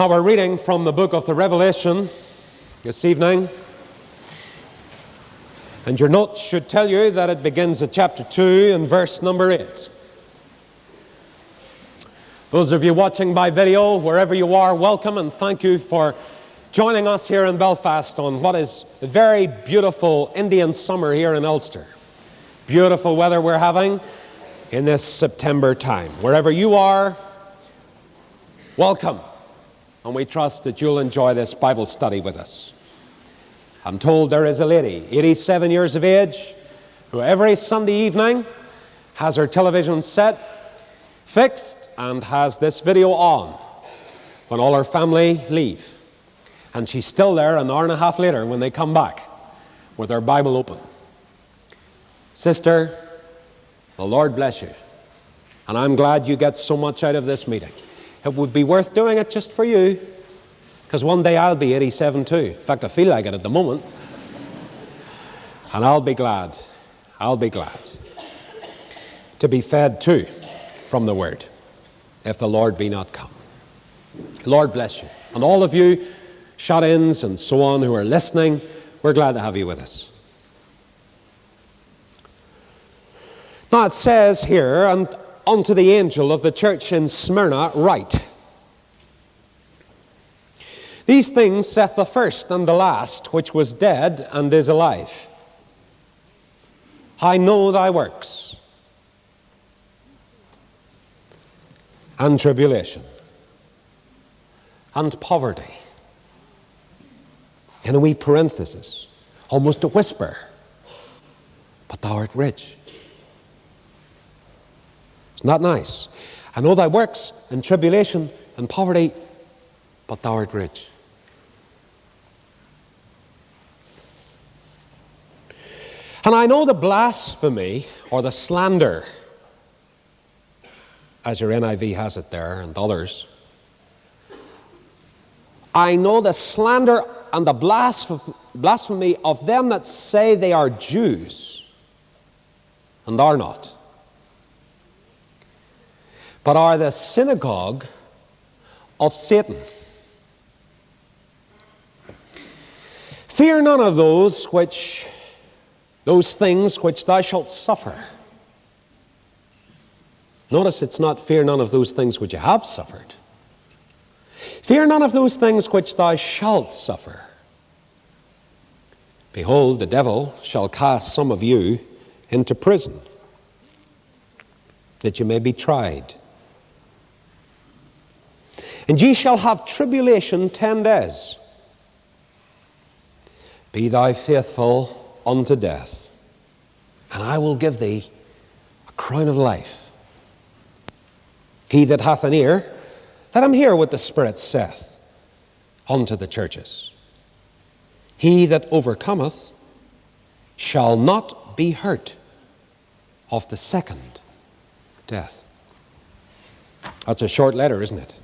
We're reading from the book of the Revelation this evening, and your notes should tell you that it begins at chapter 2 and verse number 8. Those of you watching by video, wherever you are, welcome and thank you for joining us here in Belfast on what is a very beautiful Indian summer here in Ulster. Beautiful weather we're having in this September time. Wherever you are, welcome. And we trust that you'll enjoy this Bible study with us. I'm told there is a lady, 87 years of age, who every Sunday evening has her television set fixed and has this video on when all her family leave. And she's still there an hour and a half later when they come back with her Bible open. Sister, the Lord bless you. And I'm glad you get so much out of this meeting. It would be worth doing it just for you, because one day I'll be 87 too. In fact, I feel like it at the moment. And I'll be glad to be fed too from the Word, if the Lord be not come. Lord bless you. And all of you shut-ins and so on who are listening, we're glad to have you with us. Now it says here, and unto the angel of the church in Smyrna write, these things saith the first and the last, which was dead and is alive. I know thy works, and tribulation, and poverty. In a wee parenthesis, almost a whisper, but thou art rich. Isn't that nice? I know thy works and tribulation and poverty, but thou art rich. And I know the blasphemy or the slander, as your NIV has it there and others. I know the slander and the blasphemy of them that say they are Jews and are not, but are the synagogue of Satan. Fear none of those things which thou shalt suffer. Notice it's not fear none of those things which you have suffered. Fear none of those things which thou shalt suffer. Behold, the devil shall cast some of you into prison, that you may be tried. And ye shall have tribulation 10 days. Be thou faithful unto death, and I will give thee a crown of life. He that hath an ear, let him hear what the Spirit saith unto the churches. He that overcometh shall not be hurt of the second death. That's a short letter, isn't it?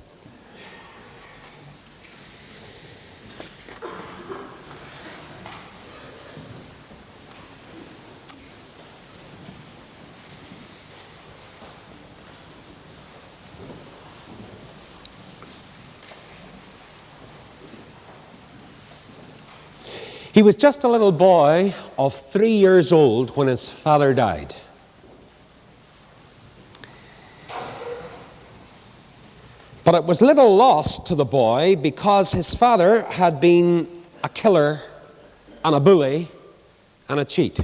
He was just a little boy of 3 years old when his father died. But it was little loss to the boy because his father had been a killer and a bully and a cheat.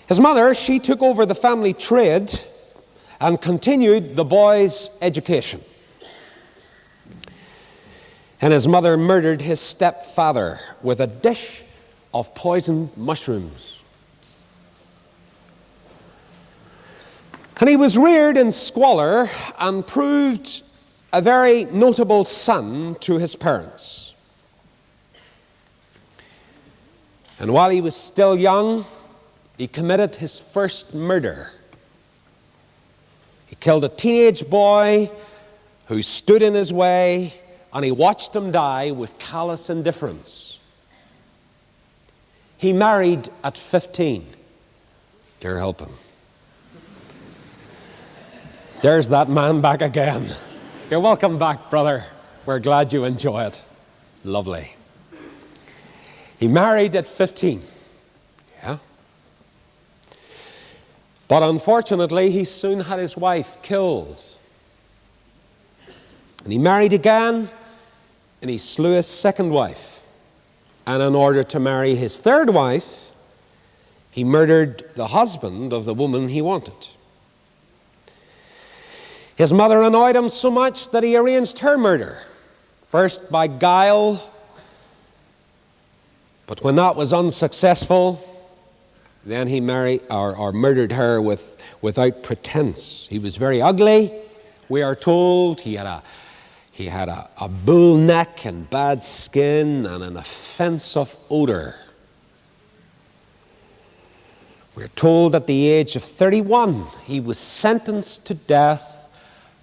His mother, she took over the family trade and continued the boy's education. And his mother murdered his stepfather with a dish of poisoned mushrooms. And he was reared in squalor and proved a very notable son to his parents. And while he was still young, he committed his first murder. He killed a teenage boy who stood in his way, and he watched him die with callous indifference. He married at 15. Dear help him. There's that man back again. You're welcome back, brother. We're glad you enjoy it. Lovely. He married at 15. Yeah. But unfortunately, he soon had his wife killed. And he married again, and he slew his second wife. And in order to marry his third wife, he murdered the husband of the woman he wanted. His mother annoyed him so much that he arranged her murder, first by guile, but when that was unsuccessful, then he married or murdered her without pretense. He was very ugly, we are told. He had a bull neck and bad skin and an offensive odor. We're told at the age of 31, he was sentenced to death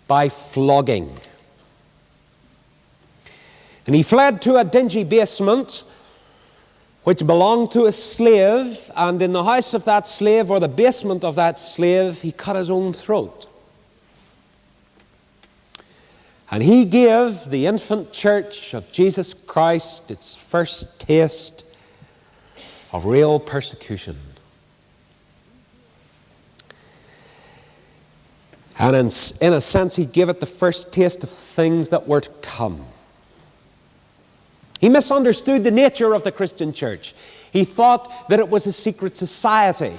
by flogging. And he fled to a dingy basement which belonged to a slave, and in the house of that slave, or the basement of that slave, he cut his own throat. And he gave the infant church of Jesus Christ its first taste of real persecution. And in a sense, he gave it the first taste of things that were to come. He misunderstood the nature of the Christian church. He thought that it was a secret society.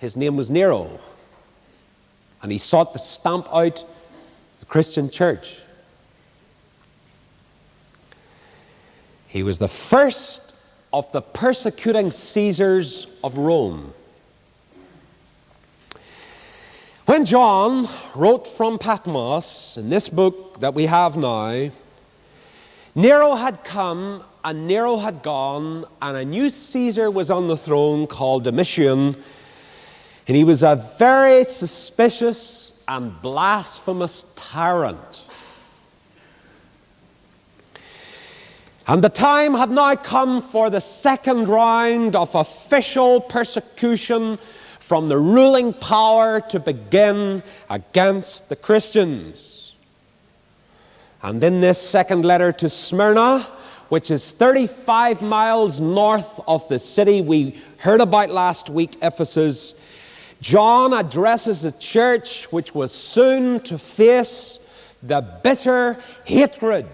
His name was Nero. And he sought to stamp out the Christian church. He was the first of the persecuting Caesars of Rome. When John wrote from Patmos in this book that we have now, Nero had come and Nero had gone, and a new Caesar was on the throne called Domitian, and he was a very suspicious and blasphemous tyrant. And the time had now come for the second round of official persecution from the ruling power to begin against the Christians. And in this second letter to Smyrna, which is 35 miles north of the city we heard about last week, Ephesus, John addresses a church which was soon to face the bitter hatred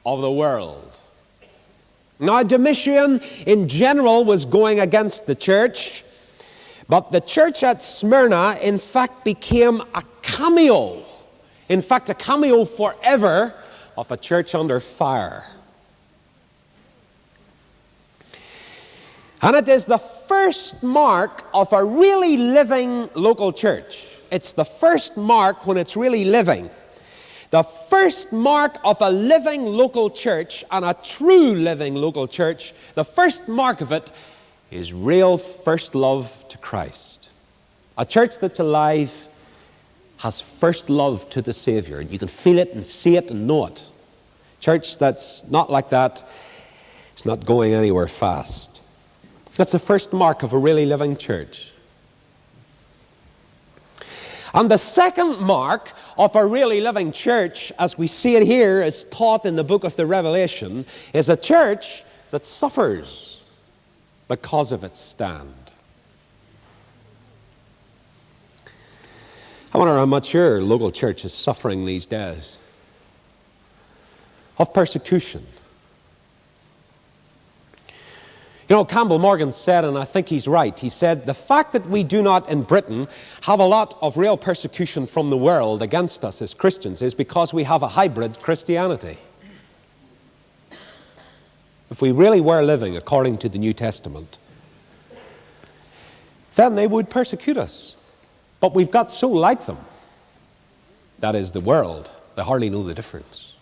of the world. Now, Domitian in general was going against the church, but the church at Smyrna, in fact, became a cameo. In fact, a cameo forever of a church under fire. And it is the first mark of a really living local church. It's the first mark when it's really living. The first mark of a living local church, and a true living local church, the first mark of it is real first love to Christ. A church that's alive has first love to the Savior. You can feel it and see it and know it. Church that's not like that, it's not going anywhere fast. That's the first mark of a really living church. And the second mark of a really living church, as we see it here, is taught in the book of the Revelation, is a church that suffers because of its stand. I wonder how much your local church is suffering these days of persecution. You know, Campbell Morgan said, and I think he's right, he said, the fact that we do not in Britain have a lot of real persecution from the world against us as Christians is because we have a hybrid Christianity. If we really were living according to the New Testament, then they would persecute us. But we've got so like them, that is the world, they hardly know the difference.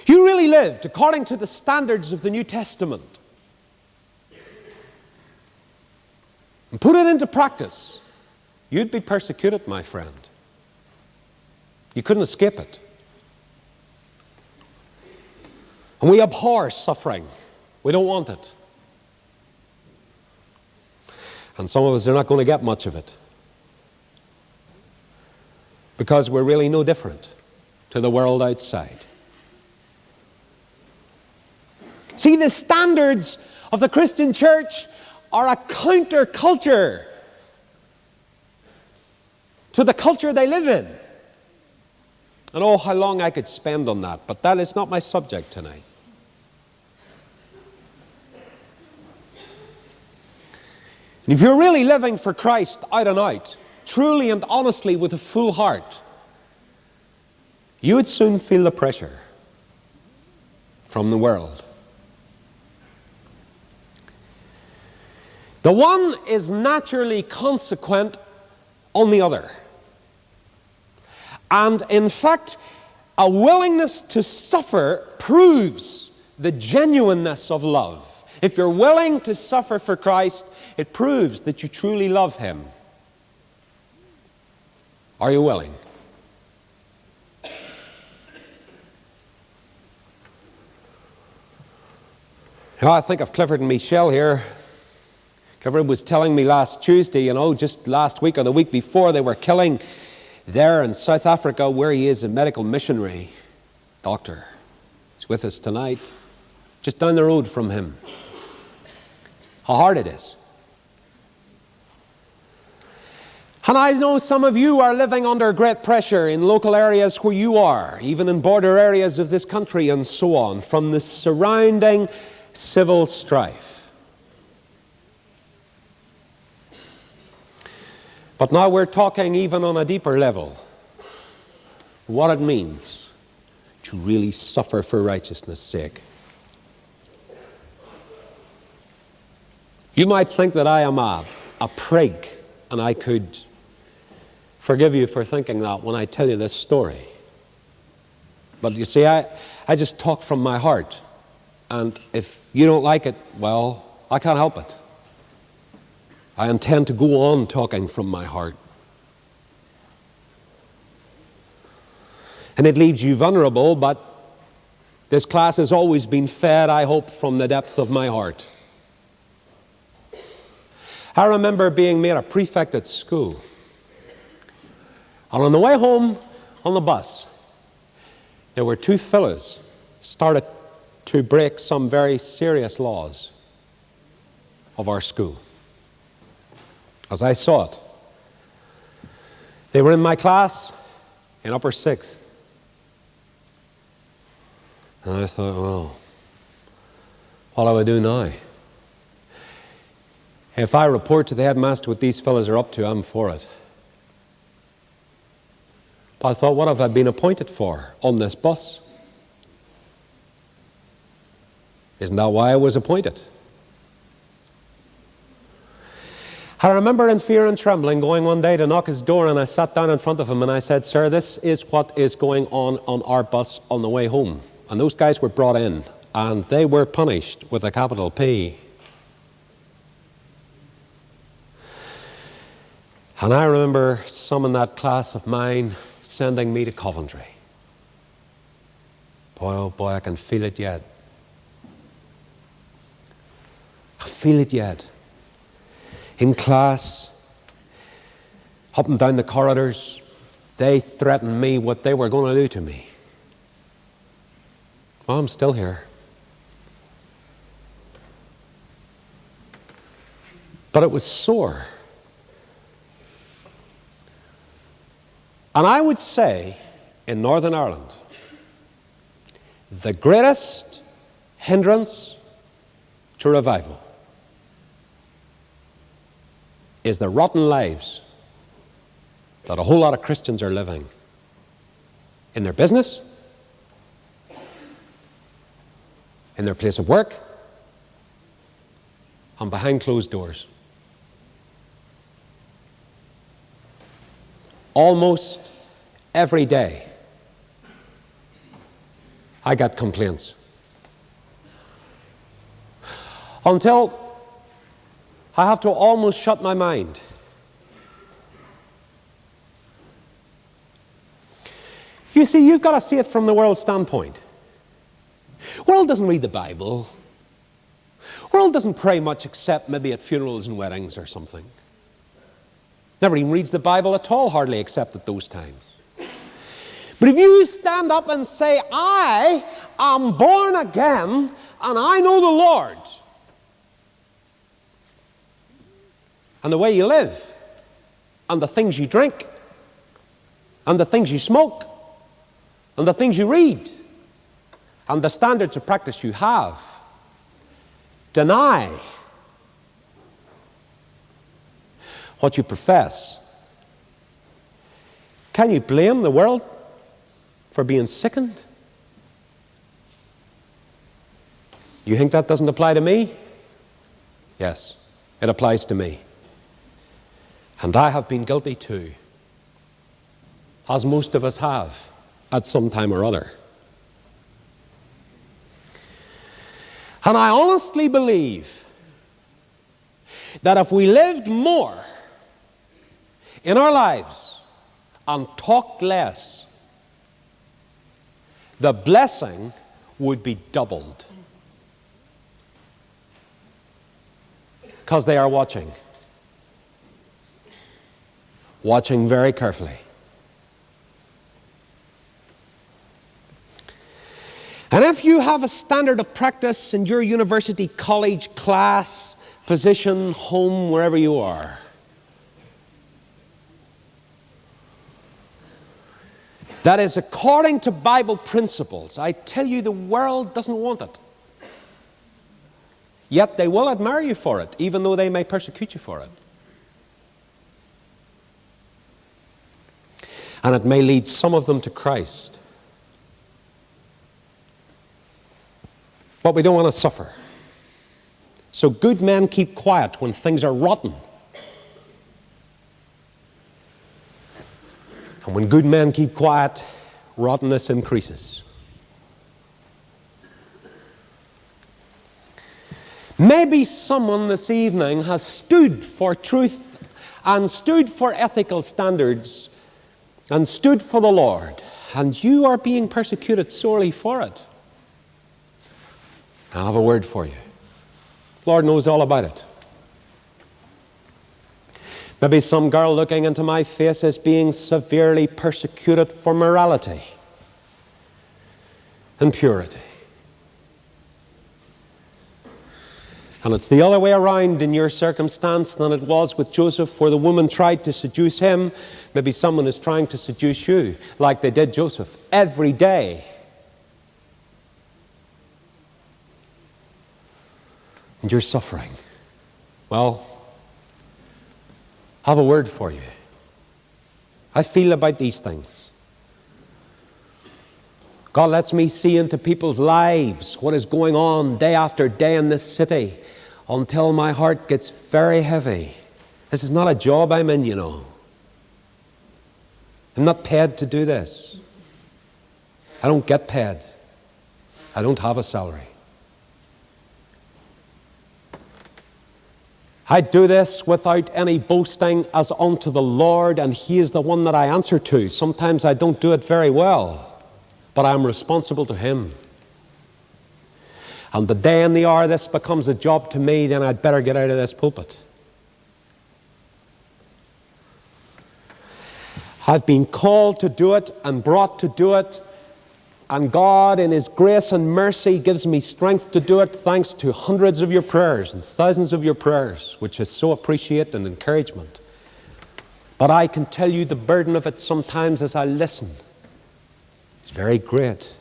You really lived according to the standards of the New Testament and put it into practice, you'd be persecuted, my friend. You couldn't escape it. And we abhor suffering. We don't want it. And some of us are not going to get much of it. because we're really no different to the world outside. See, the standards of the Christian church are a counterculture to the culture they live in. And oh, how long I could spend on that, but that is not my subject tonight. And if you're really living for Christ out and out, truly and honestly with a full heart, you would soon feel the pressure from the world. The one is naturally consequent on the other. And in fact, a willingness to suffer proves the genuineness of love. If you're willing to suffer for Christ, it proves that you truly love Him. Are you willing? Now, I think of Clifford and Michelle here. Clifford was telling me last Tuesday, just last week or the week before, they were killing there in South Africa, where he is a medical missionary doctor. He's with us tonight, just down the road from him. How hard it is. And I know some of you are living under great pressure in local areas where you are, even in border areas of this country and so on, from the surrounding civil strife. But now we're talking even on a deeper level, what it means to really suffer for righteousness' sake. You might think that I am a prig, and I could forgive you for thinking that when I tell you this story. But you see, I just talk from my heart. And if you don't like it, well, I can't help it. I intend to go on talking from my heart. And it leaves you vulnerable, but this class has always been fed, I hope, from the depths of my heart. I remember being made a prefect at school. And on the way home on the bus, there were two fellows started to break some very serious laws of our school. As I saw it, they were in my class in upper sixth. And I thought, well, what do I do now? If I report to the headmaster what these fellows are up to, I'm for it. But I thought, what have I been appointed for on this bus? Isn't that why I was appointed? I remember in fear and trembling going one day to knock his door, and I sat down in front of him and I said, "Sir, this is what is going on our bus on the way home." And those guys were brought in and they were punished with a capital P. And I remember some in that class of mine sending me to Coventry. Boy, oh boy, I can feel it yet. I feel it yet. In class, up and down the corridors, they threatened me what they were going to do to me. Well, I'm still here. But it was sore. And I would say, in Northern Ireland, the greatest hindrance to revival is the rotten lives that a whole lot of Christians are living in their business, in their place of work, and behind closed doors. Almost every day, I got complaints. Until I have to almost shut my mind. You see, you've got to see it from the world's standpoint. World doesn't read the Bible. World doesn't pray much except maybe at funerals and weddings or something. Never even reads the Bible at all, hardly except at those times. But if you stand up and say, I am born again and I know the Lord, and the way you live, and the things you drink, and the things you smoke, and the things you read, and the standards of practice you have, deny what you profess, can you blame the world for being sickened? You think that doesn't apply to me? Yes, it applies to me. And I have been guilty too, as most of us have at some time or other. And I honestly believe that if we lived more in our lives and talked less, the blessing would be doubled. Because they are watching. Watching very carefully. And if you have a standard of practice in your university, college, class, position, home, wherever you are, that is according to Bible principles, I tell you the world doesn't want it. Yet they will admire you for it, even though they may persecute you for it. And it may lead some of them to Christ. But we don't want to suffer. So good men keep quiet when things are rotten. And when good men keep quiet, rottenness increases. Maybe someone this evening has stood for truth and stood for ethical standards and stood for the Lord, and you are being persecuted sorely for it. I have a word for you. The Lord knows all about it. Maybe some girl looking into my face is being severely persecuted for morality and purity. And it's the other way around in your circumstance than it was with Joseph, where the woman tried to seduce him. Maybe someone is trying to seduce you, like they did Joseph, every day. And you're suffering. Well, I have a word for you. I feel about these things. God lets me see into people's lives what is going on day after day in this city until my heart gets very heavy. This is not a job I'm in, you know. I'm not paid to do this. I don't get paid. I don't have a salary. I do this without any boasting as unto the Lord, and He is the one that I answer to. Sometimes I don't do it very well, but I'm responsible to Him. And the day and the hour this becomes a job to me, then I'd better get out of this pulpit. I've been called to do it and brought to do it, and God in His grace and mercy gives me strength to do it, thanks to hundreds of your prayers and thousands of your prayers, which is so appreciated and encouragement. But I can tell you the burden of it sometimes as I listen. It's very great.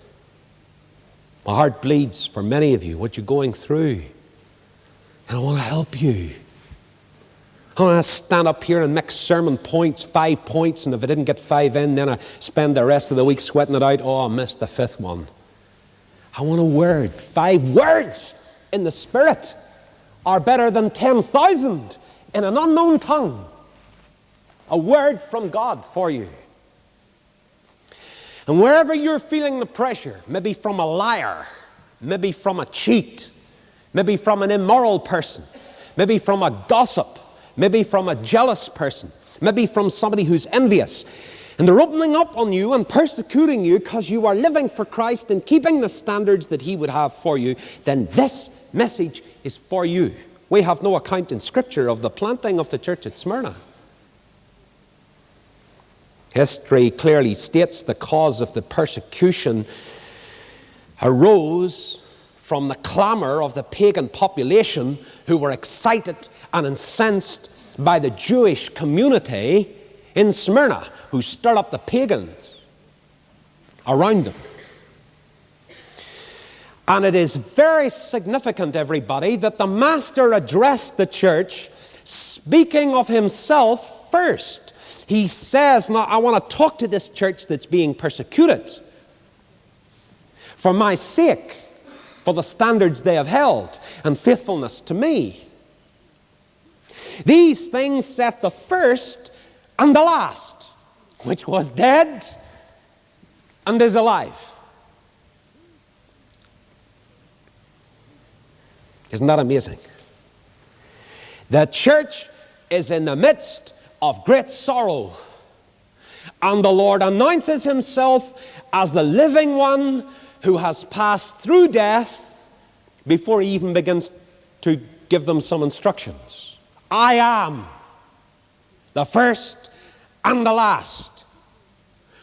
My heart bleeds for many of you, what you're going through. And I want to help you. I want to stand up here and make sermon points, 5 points, and if I didn't get 5 in, then I spend the rest of the week sweating it out. Oh, I missed the 5th one. I want a word. 5 words in the Spirit are better than 10,000 in an unknown tongue. A word from God for you. And wherever you're feeling the pressure, maybe from a liar, maybe from a cheat, maybe from an immoral person, maybe from a gossip, maybe from a jealous person, maybe from somebody who's envious, and they're opening up on you and persecuting you because you are living for Christ and keeping the standards that He would have for you, then this message is for you. We have no account in Scripture of the planting of the church at Smyrna. History clearly states the cause of the persecution arose from the clamor of the pagan population who were excited and incensed by the Jewish community in Smyrna, who stirred up the pagans around them. And it is very significant, everybody, that the Master addressed the church speaking of himself first. He says, now I want to talk to this church that's being persecuted for my sake, for the standards they have held and faithfulness to me. These things set the first and the last, which was dead and is alive. Isn't that amazing? The church is in the midst of great sorrow, and the Lord announces himself as the living one who has passed through death before he even begins to give them some instructions. I am the first and the last,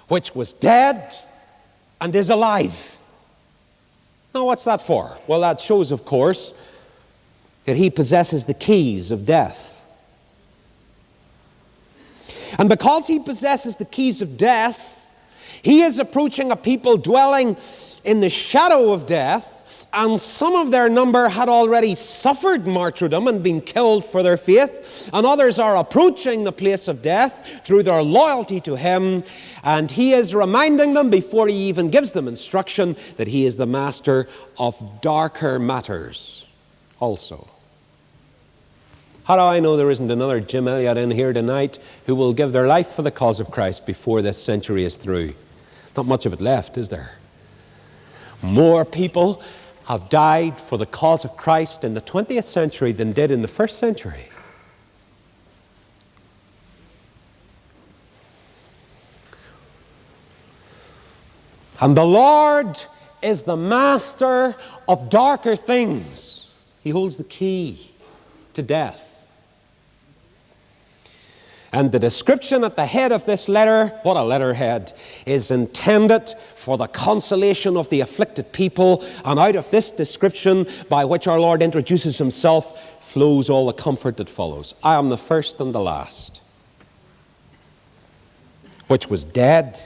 which was dead and is alive. Now, what's that for? Well, that shows, of course, that he possesses the keys of death. And because he possesses the keys of death, he is approaching a people dwelling in the shadow of death, and some of their number had already suffered martyrdom and been killed for their faith, and others are approaching the place of death through their loyalty to him, and he is reminding them before he even gives them instruction that he is the master of darker matters also. How do I know there isn't another Jim Elliot in here tonight who will give their life for the cause of Christ before this century is through? Not much of it left, is there? More people have died for the cause of Christ in the 20th century than did in the first century. And the Lord is the master of darker things. He holds the key to death. And the description at the head of this letter, what a letterhead, is intended for the consolation of the afflicted people. And out of this description, by which our Lord introduces himself, flows all the comfort that follows. I am the first and the last, which was dead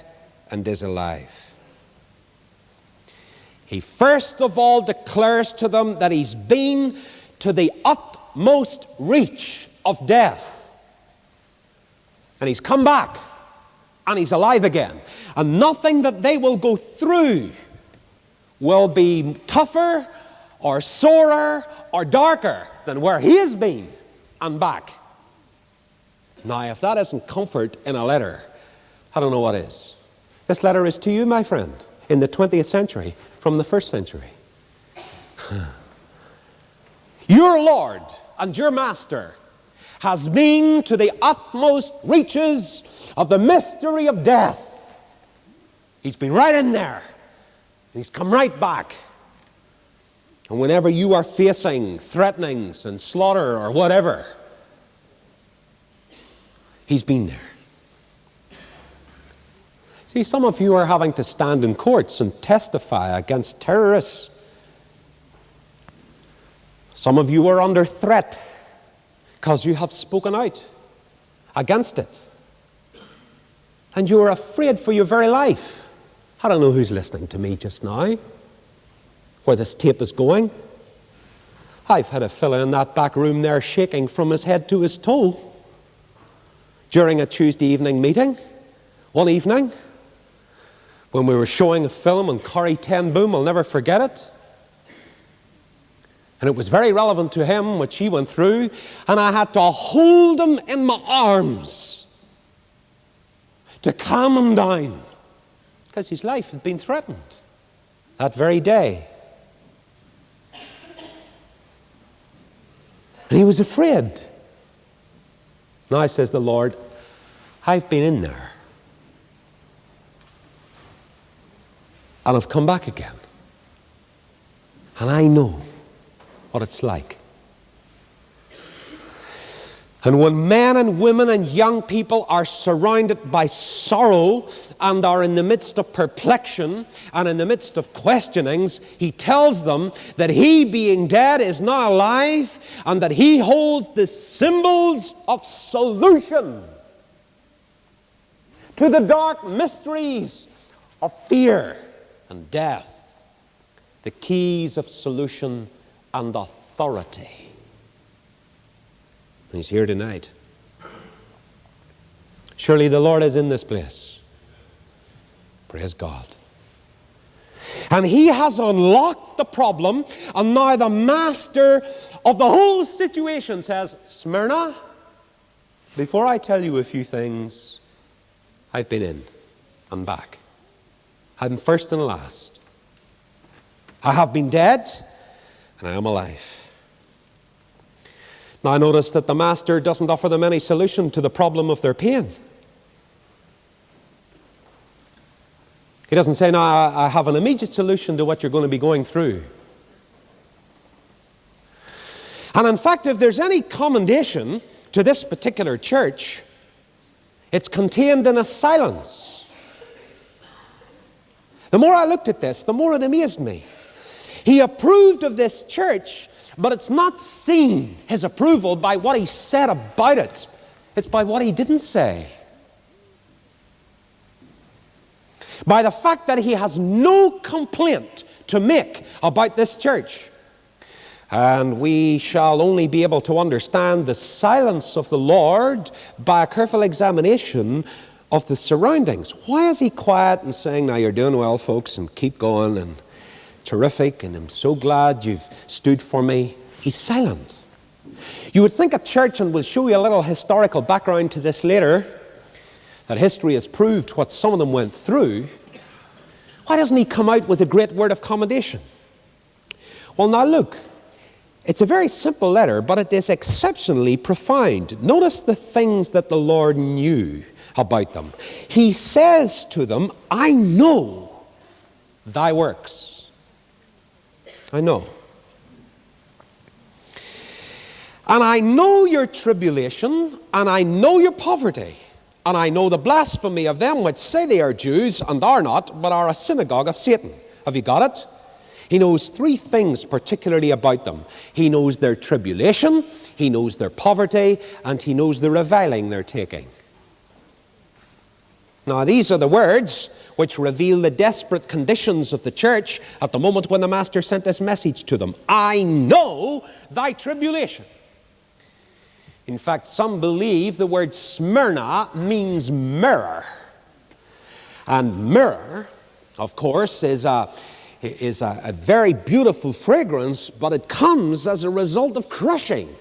and is alive. He first of all declares to them that he's been to the utmost reach of death. And he's come back, and he's alive again. And nothing that they will go through will be tougher or sorer or darker than where he has been and back. Now, if that isn't comfort in a letter, I don't know what is. This letter is to you, my friend, in the 20th century from the first century. Your Lord and your Master has been to the utmost reaches of the mystery of death. He's been right in there. And he's come right back. And whenever you are facing threatenings and slaughter or whatever, he's been there. See, some of you are having to stand in courts and testify against terrorists. Some of you are under threat because you have spoken out against it. And you are afraid for your very life. I don't know who's listening to me just now, where this tape is going. I've had a fellow in that back room there shaking from his head to his toe during a Tuesday evening meeting. One evening, when we were showing a film on Corrie Ten Boom, I'll never forget it. And it was very relevant to him, which he went through, and I had to hold him in my arms to calm him down, because his life had been threatened that very day. And he was afraid. Now, says the Lord, I've been in there, and I've come back again, and I know what it's like. And when men and women and young people are surrounded by sorrow and are in the midst of perplexion and in the midst of questionings, he tells them that he, being dead, is now alive, and that he holds the symbols of solution to the dark mysteries of fear and death, the keys of solution and authority. And he's here tonight. Surely the Lord is in this place. Praise God. And he has unlocked the problem, and now the master of the whole situation says, Smyrna, before I tell you a few things, I've been in and back. I'm first and last. I have been dead, and I am alive. Now notice that the master doesn't offer them any solution to the problem of their pain. He doesn't say, now I have an immediate solution to what you're going to be going through. And in fact, if there's any commendation to this particular church, it's contained in a silence. The more I looked at this, the more it amazed me. He approved of this church, but it's not seen, his approval, by what he said about it. It's by what he didn't say. By the fact that he has no complaint to make about this church. And we shall only be able to understand the silence of the Lord by a careful examination of the surroundings. Why is he quiet and saying, now you're doing well, folks, and keep going, and terrific, and I'm so glad you've stood for me? He's silent. You would think a church, and we'll show you a little historical background to this later, that history has proved what some of them went through. Why doesn't he come out with a great word of commendation? Well, now look, it's a very simple letter, but it is exceptionally profound. Notice the things that the Lord knew about them. He says to them, I know thy works. I know. And I know your tribulation, and I know your poverty, and I know the blasphemy of them which say they are Jews and are not, but are a synagogue of Satan. Have you got it? He knows three things particularly about them. He knows their tribulation, he knows their poverty, and he knows the reviling they're taking. Now, these are the words which reveal the desperate conditions of the church at the moment when the Master sent this message to them. I know thy tribulation. In fact, some believe the word Smyrna means mirror. And mirror, of course, is a very beautiful fragrance, but it comes as a result of crushing.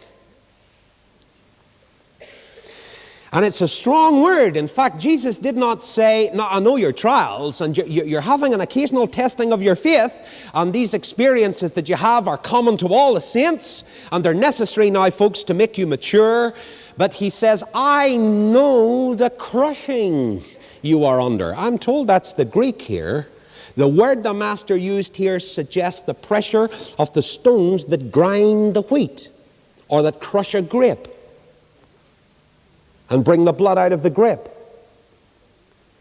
And it's a strong word. In fact, Jesus did not say, now I know your trials, and you're having an occasional testing of your faith, and these experiences that you have are common to all the saints, and they're necessary now, folks, to make you mature. But he says, I know the crushing you are under. I'm told that's the Greek here. The word the Master used here suggests the pressure of the stones that grind the wheat, or that crush a grape and bring the blood out of the grape.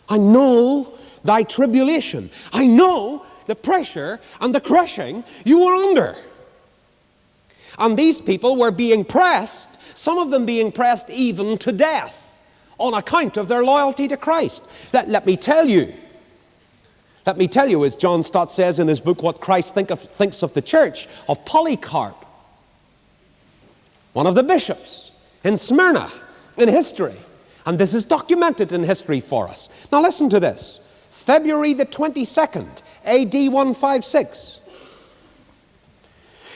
I know thy tribulation. I know the pressure and the crushing you were under. And these people were being pressed, some of them being pressed even to death, on account of their loyalty to Christ. Let me tell you, as John Stott says in his book, What Christ Thinks of the Church, of Polycarp, one of the bishops in Smyrna, in history. And this is documented in history for us. Now listen to this. February the 22nd, AD 156.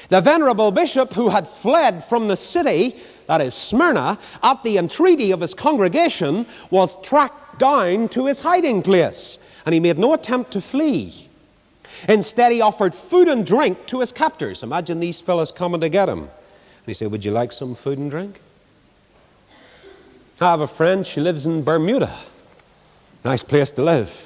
The venerable bishop who had fled from the city, that is Smyrna, at the entreaty of his congregation, was tracked down to his hiding place. And he made no attempt to flee. Instead, he offered food and drink to his captors. Imagine these fellas coming to get him. And he said, would you like some food and drink? I have a friend, she lives in Bermuda. Nice place to live.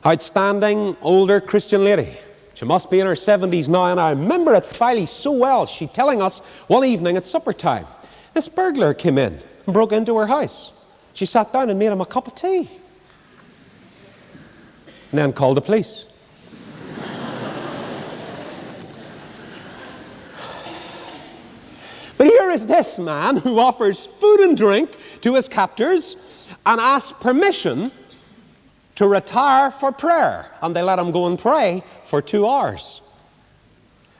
Outstanding older Christian lady. She must be in her 70s now, and I remember it finally so well. She telling us one evening at supper time, this burglar came in and broke into her house. She sat down and made him a cup of tea. And then called the police. But here is this man who offers food and drink to his captors and asks permission to retire for prayer. And they let him go and pray for 2 hours.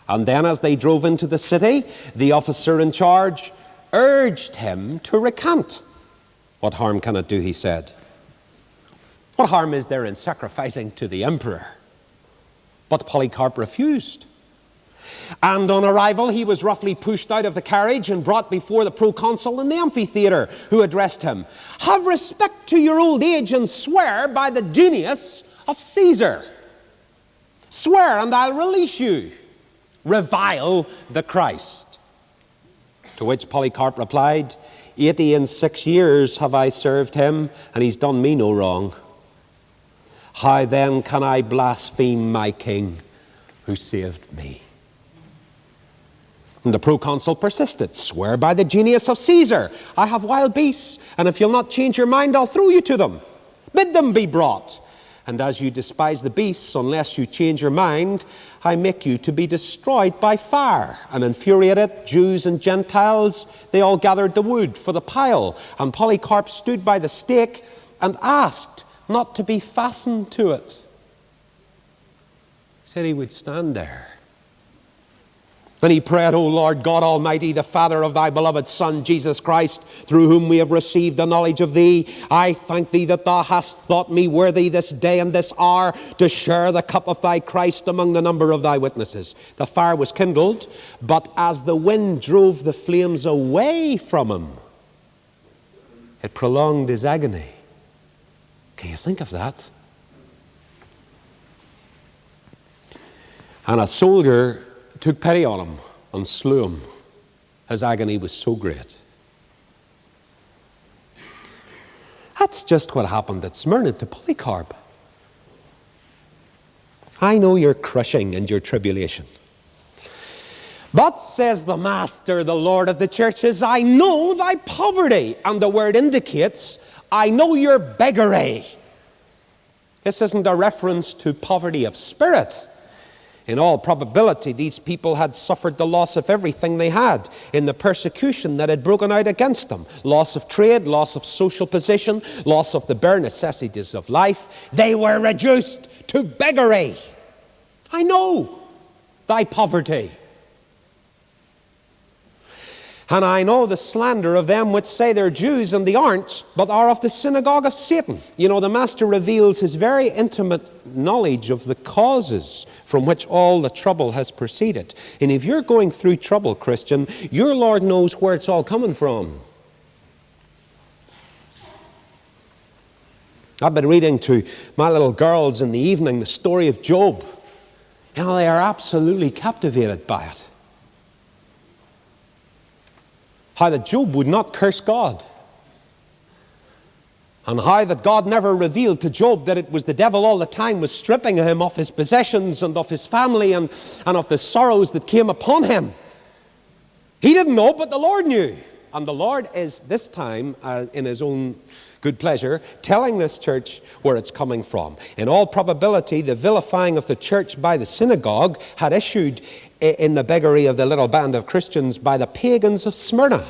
And then as they drove into the city, the officer in charge urged him to recant. What harm can it do, he said. What harm is there in sacrificing to the emperor? But Polycarp refused. And on arrival, he was roughly pushed out of the carriage and brought before the proconsul in the amphitheater, who addressed him, "Have respect to your old age and swear by the genius of Caesar. Swear and I'll release you. Revile the Christ." To which Polycarp replied, 86 years have I served him, and he's done me no wrong. How then can I blaspheme my king who saved me? And the proconsul persisted. "Swear by the genius of Caesar. I have wild beasts, and if you'll not change your mind, I'll throw you to them. Bid them be brought. And as you despise the beasts, unless you change your mind, I make you to be destroyed by fire." And infuriated Jews and Gentiles, they all gathered the wood for the pile. And Polycarp stood by the stake and asked not to be fastened to it. He said he would stand there. And he prayed, "O Lord God Almighty, the Father of thy beloved Son, Jesus Christ, through whom we have received the knowledge of thee, I thank thee that thou hast thought me worthy this day and this hour to share the cup of thy Christ among the number of thy witnesses." The fire was kindled, but as the wind drove the flames away from him, it prolonged his agony. Can you think of that? And a soldier took pity on him and slew him. His agony was so great. That's just what happened at Smyrna to Polycarp. I know your crushing and your tribulation. But, says the Master, the Lord of the churches, I know thy poverty. And the word indicates, I know your beggary. This isn't a reference to poverty of spirit. In all probability, these people had suffered the loss of everything they had in the persecution that had broken out against them. Loss of trade, loss of social position, loss of the bare necessities of life. They were reduced to beggary. I know thy poverty. And I know the slander of them which say they're Jews and they aren't, but are of the synagogue of Satan. You know, the Master reveals his very intimate knowledge of the causes from which all the trouble has proceeded. And if you're going through trouble, Christian, your Lord knows where it's all coming from. I've been reading to my little girls in the evening the story of Job. You know, they are absolutely captivated by it. How that Job would not curse God. And how that God never revealed to Job that it was the devil all the time was stripping him of his possessions and of his family and of the sorrows that came upon him. He didn't know, but the Lord knew. And the Lord is this time, in his own good pleasure, telling this church where it's coming from. In all probability, the vilifying of the church by the synagogue had issued in the beggary of the little band of Christians by the pagans of Smyrna.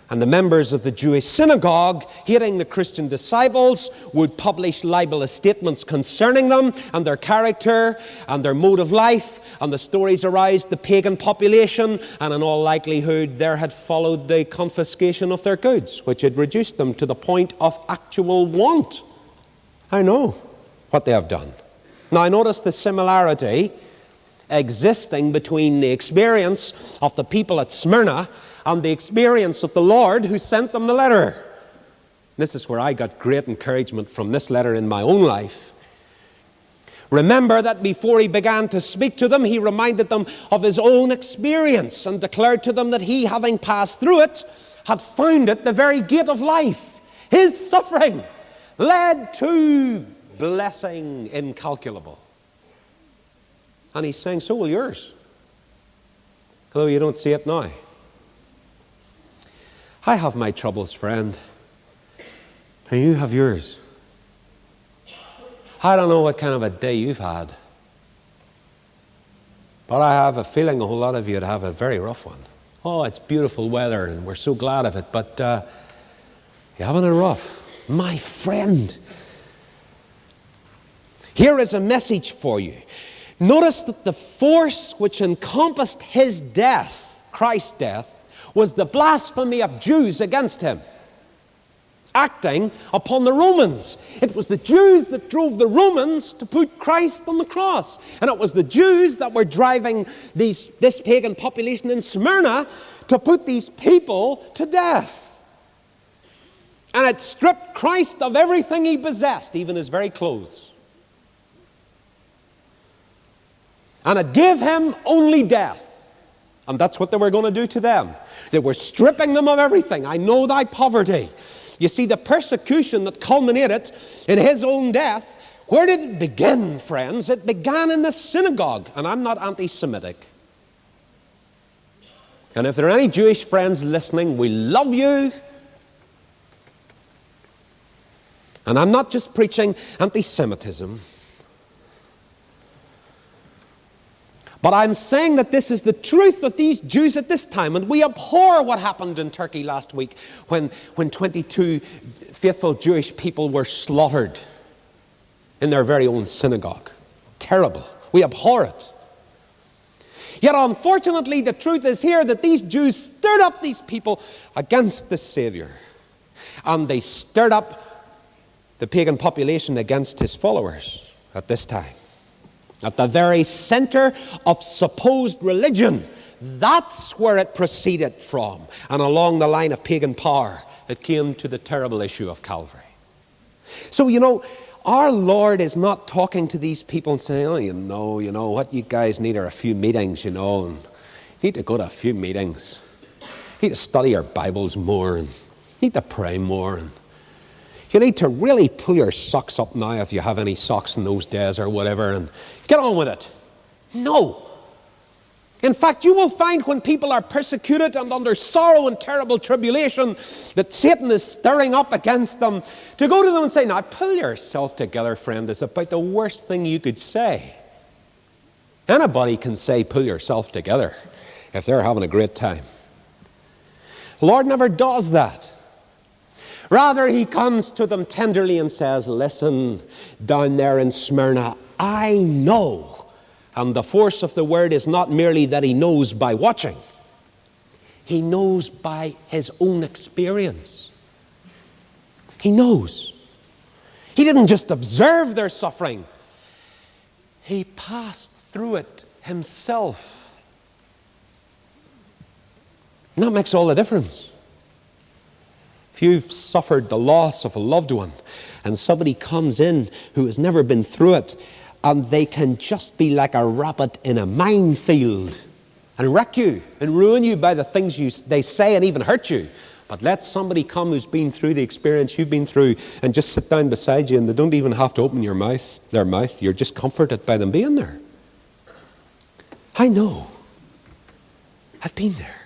And the members of the Jewish synagogue, hating the Christian disciples, would publish libelous statements concerning them and their character and their mode of life. And the stories aroused the pagan population, and in all likelihood there had followed the confiscation of their goods, which had reduced them to the point of actual want. I know what they have done. Now notice the similarity existing between the experience of the people at Smyrna and the experience of the Lord who sent them the letter. This is where I got great encouragement from this letter in my own life. Remember that before he began to speak to them, he reminded them of his own experience and declared to them that he, having passed through it, had found it the very gate of life. His suffering led to blessing incalculable. And he's saying, so will yours. Although you don't see it now. I have my troubles, friend. And you have yours. I don't know what kind of a day you've had. But I have a feeling a whole lot of you would have a very rough one. Oh, it's beautiful weather and we're so glad of it, but you're having it rough. My friend, here is a message for you. Notice that the force which encompassed his death, Christ's death, was the blasphemy of Jews against him, acting upon the Romans. It was the Jews that drove the Romans to put Christ on the cross. And it was the Jews that were driving this pagan population in Smyrna to put these people to death. And it stripped Christ of everything he possessed, even his very clothes. And it gave him only death. And that's what they were going to do to them. They were stripping them of everything. I know thy poverty. You see, the persecution that culminated in his own death, where did it begin, friends? It began in the synagogue. And I'm not anti-Semitic. And if there are any Jewish friends listening, we love you. And I'm not just preaching anti-Semitism. But I'm saying that this is the truth of these Jews at this time. And we abhor what happened in Turkey last week when 22 faithful Jewish people were slaughtered in their very own synagogue. Terrible. We abhor it. Yet unfortunately the truth is here that these Jews stirred up these people against the Savior. And they stirred up the pagan population against his followers at this time. At the very center of supposed religion, that's where it proceeded from. And along the line of pagan power, it came to the terrible issue of Calvary. So, you know, our Lord is not talking to these people and saying, oh, you know, what you guys need are a few meetings, and you need to go to a few meetings. You need to study your Bibles more, and you need to pray more, and you need to really pull your socks up now if you have any socks in those days or whatever, and get on with it. No. In fact, you will find when people are persecuted and under sorrow and terrible tribulation that Satan is stirring up against them, to go to them and say, now pull yourself together, friend, is about the worst thing you could say. Anybody can say pull yourself together if they're having a great time. The Lord never does that. Rather, he comes to them tenderly and says, listen, down there in Smyrna, I know. And the force of the word is not merely that he knows by watching. He knows by his own experience. He knows. He didn't just observe their suffering. He passed through it himself. And that makes all the difference. If you've suffered the loss of a loved one and somebody comes in who has never been through it, and they can just be like a rabbit in a minefield and wreck you and ruin you by the things they say and even hurt you. But let somebody come who's been through the experience you've been through and just sit down beside you, and they don't even have to open their mouth. You're just comforted by them being there. I know. I've been there.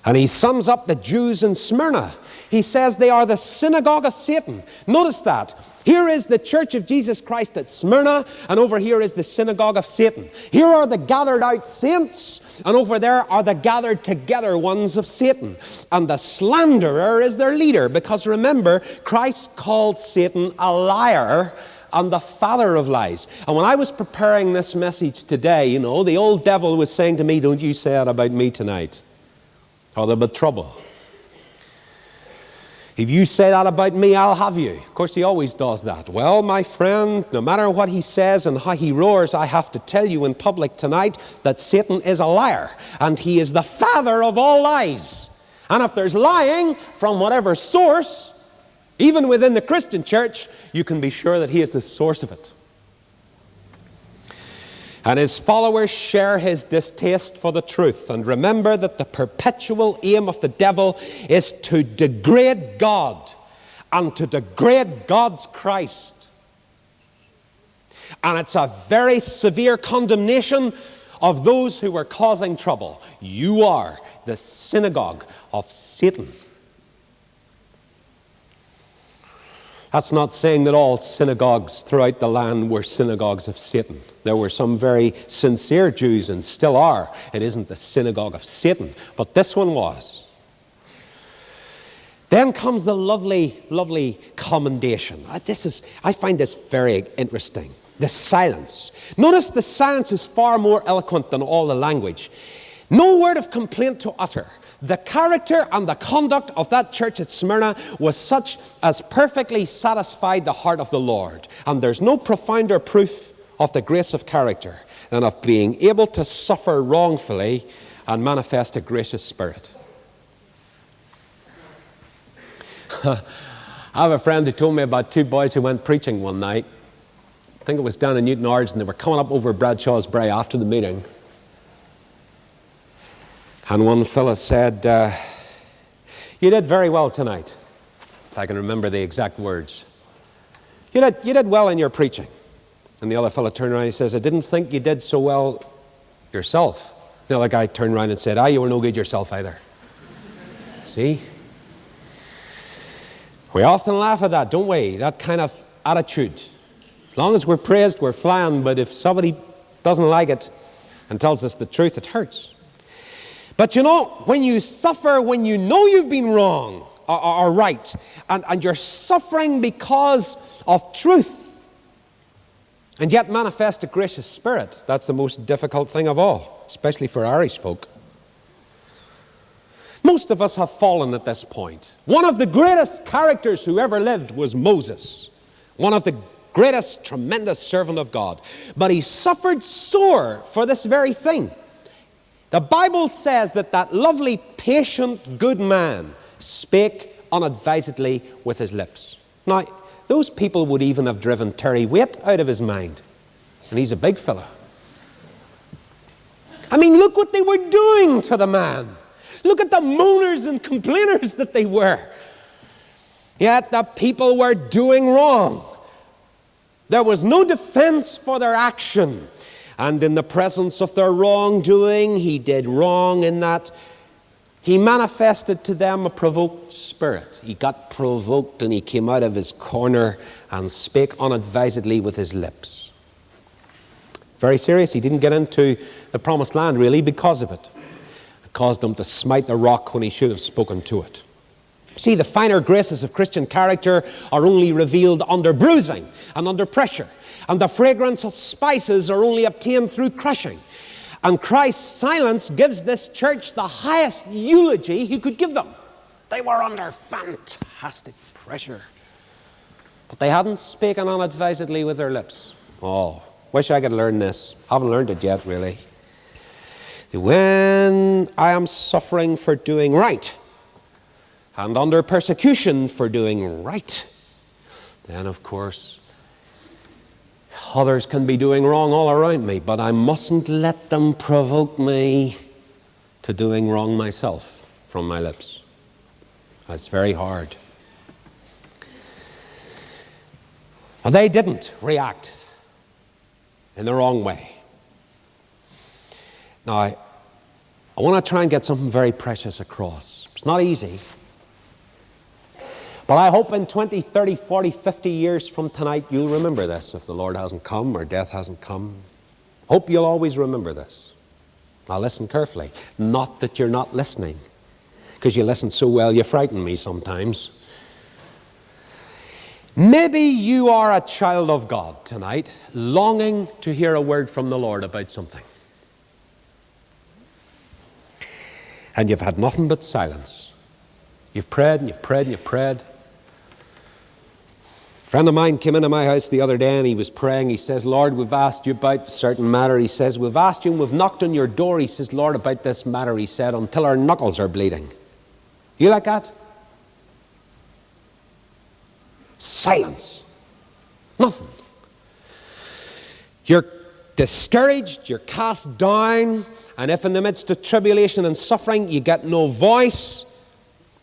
And he sums up the Jews in Smyrna. He says they are the synagogue of Satan. Notice that. Here is the church of Jesus Christ at Smyrna, and over here is the synagogue of Satan. Here are the gathered out saints, and over there are the gathered together ones of Satan. And the slanderer is their leader, because remember, Christ called Satan a liar and the father of lies. And when I was preparing this message today, the old devil was saying to me, don't you say that about me tonight, or there'll be trouble. If you say that about me, I'll have you. Of course, he always does that. Well, my friend, no matter what he says and how he roars, I have to tell you in public tonight that Satan is a liar, and he is the father of all lies. And if there's lying from whatever source, even within the Christian church, you can be sure that he is the source of it. And his followers share his distaste for the truth. And remember that the perpetual aim of the devil is to degrade God and to degrade God's Christ. And it's a very severe condemnation of those who were causing trouble. You are the synagogue of Satan. That's not saying that all synagogues throughout the land were synagogues of Satan. There were some very sincere Jews, and still are. It isn't the synagogue of Satan, but this one was. Then comes the lovely, lovely commendation. I find this very interesting. The silence. Notice the silence is far more eloquent than all the language. No word of complaint to utter. The character and the conduct of that church at Smyrna was such as perfectly satisfied the heart of the Lord. And there's no profounder proof of the grace of character than of being able to suffer wrongfully and manifest a gracious spirit. I have a friend who told me about two boys who went preaching one night. I think it was down in Newton Ards, and they were coming up over Bradshaw's Brae after the meeting. And one fella said, you did very well tonight, if I can remember the exact words. You did well in your preaching. And the other fella turned around and he says, I didn't think you did so well yourself. The other guy turned around and said, you were no good yourself either. See? We often laugh at that, don't we? That kind of attitude. As long as we're praised, we're flying, but if somebody doesn't like it and tells us the truth, it hurts. But you know, when you suffer, when you know you've been wrong or right, and you're suffering because of truth, and yet manifest a gracious spirit, that's the most difficult thing of all, especially for Irish folk. Most of us have fallen at this point. One of the greatest characters who ever lived was Moses, one of the greatest, tremendous servant of God. But he suffered sore for this very thing. The Bible says that lovely, patient, good man spake unadvisedly with his lips. Now, those people would even have driven Terry Waite out of his mind. And he's a big fella. I mean, look what they were doing to the man. Look at the moaners and complainers that they were. Yet the people were doing wrong. There was no defense for their action. And in the presence of their wrongdoing, he did wrong in that he manifested to them a provoked spirit. He got provoked and he came out of his corner and spake unadvisedly with his lips. Very serious. He didn't get into the promised land really because of it. It caused him to smite the rock when he should have spoken to it. See, the finer graces of Christian character are only revealed under bruising and under pressure. And the fragrance of spices are only obtained through crushing. And Christ's silence gives this church the highest eulogy he could give them. They were under fantastic pressure. But they hadn't spoken unadvisedly with their lips. Oh, wish I could learn this. Haven't learned it yet, really. When I am suffering for doing right, and under persecution for doing right, then of course others can be doing wrong all around me, but I mustn't let them provoke me to doing wrong myself from my lips. That's very hard. Well, they didn't react in the wrong way. Now, I want to try and get something very precious across. It's not easy. But I hope in 20, 30, 40, 50 years from tonight, you'll remember this if the Lord hasn't come or death hasn't come. Hope you'll always remember this. Now listen carefully. Not that you're not listening, because you listen so well you frighten me sometimes. Maybe you are a child of God tonight, longing to hear a word from the Lord about something. And you've had nothing but silence. You've prayed and you've prayed and you've prayed. A friend of mine came into my house the other day and he was praying. He says, Lord, we've asked you about a certain matter. He says, we've asked you and we've knocked on your door. He says, Lord, about this matter, he said, until our knuckles are bleeding. You like that? Silence. Nothing. You're discouraged, you're cast down, and if in the midst of tribulation and suffering you get no voice,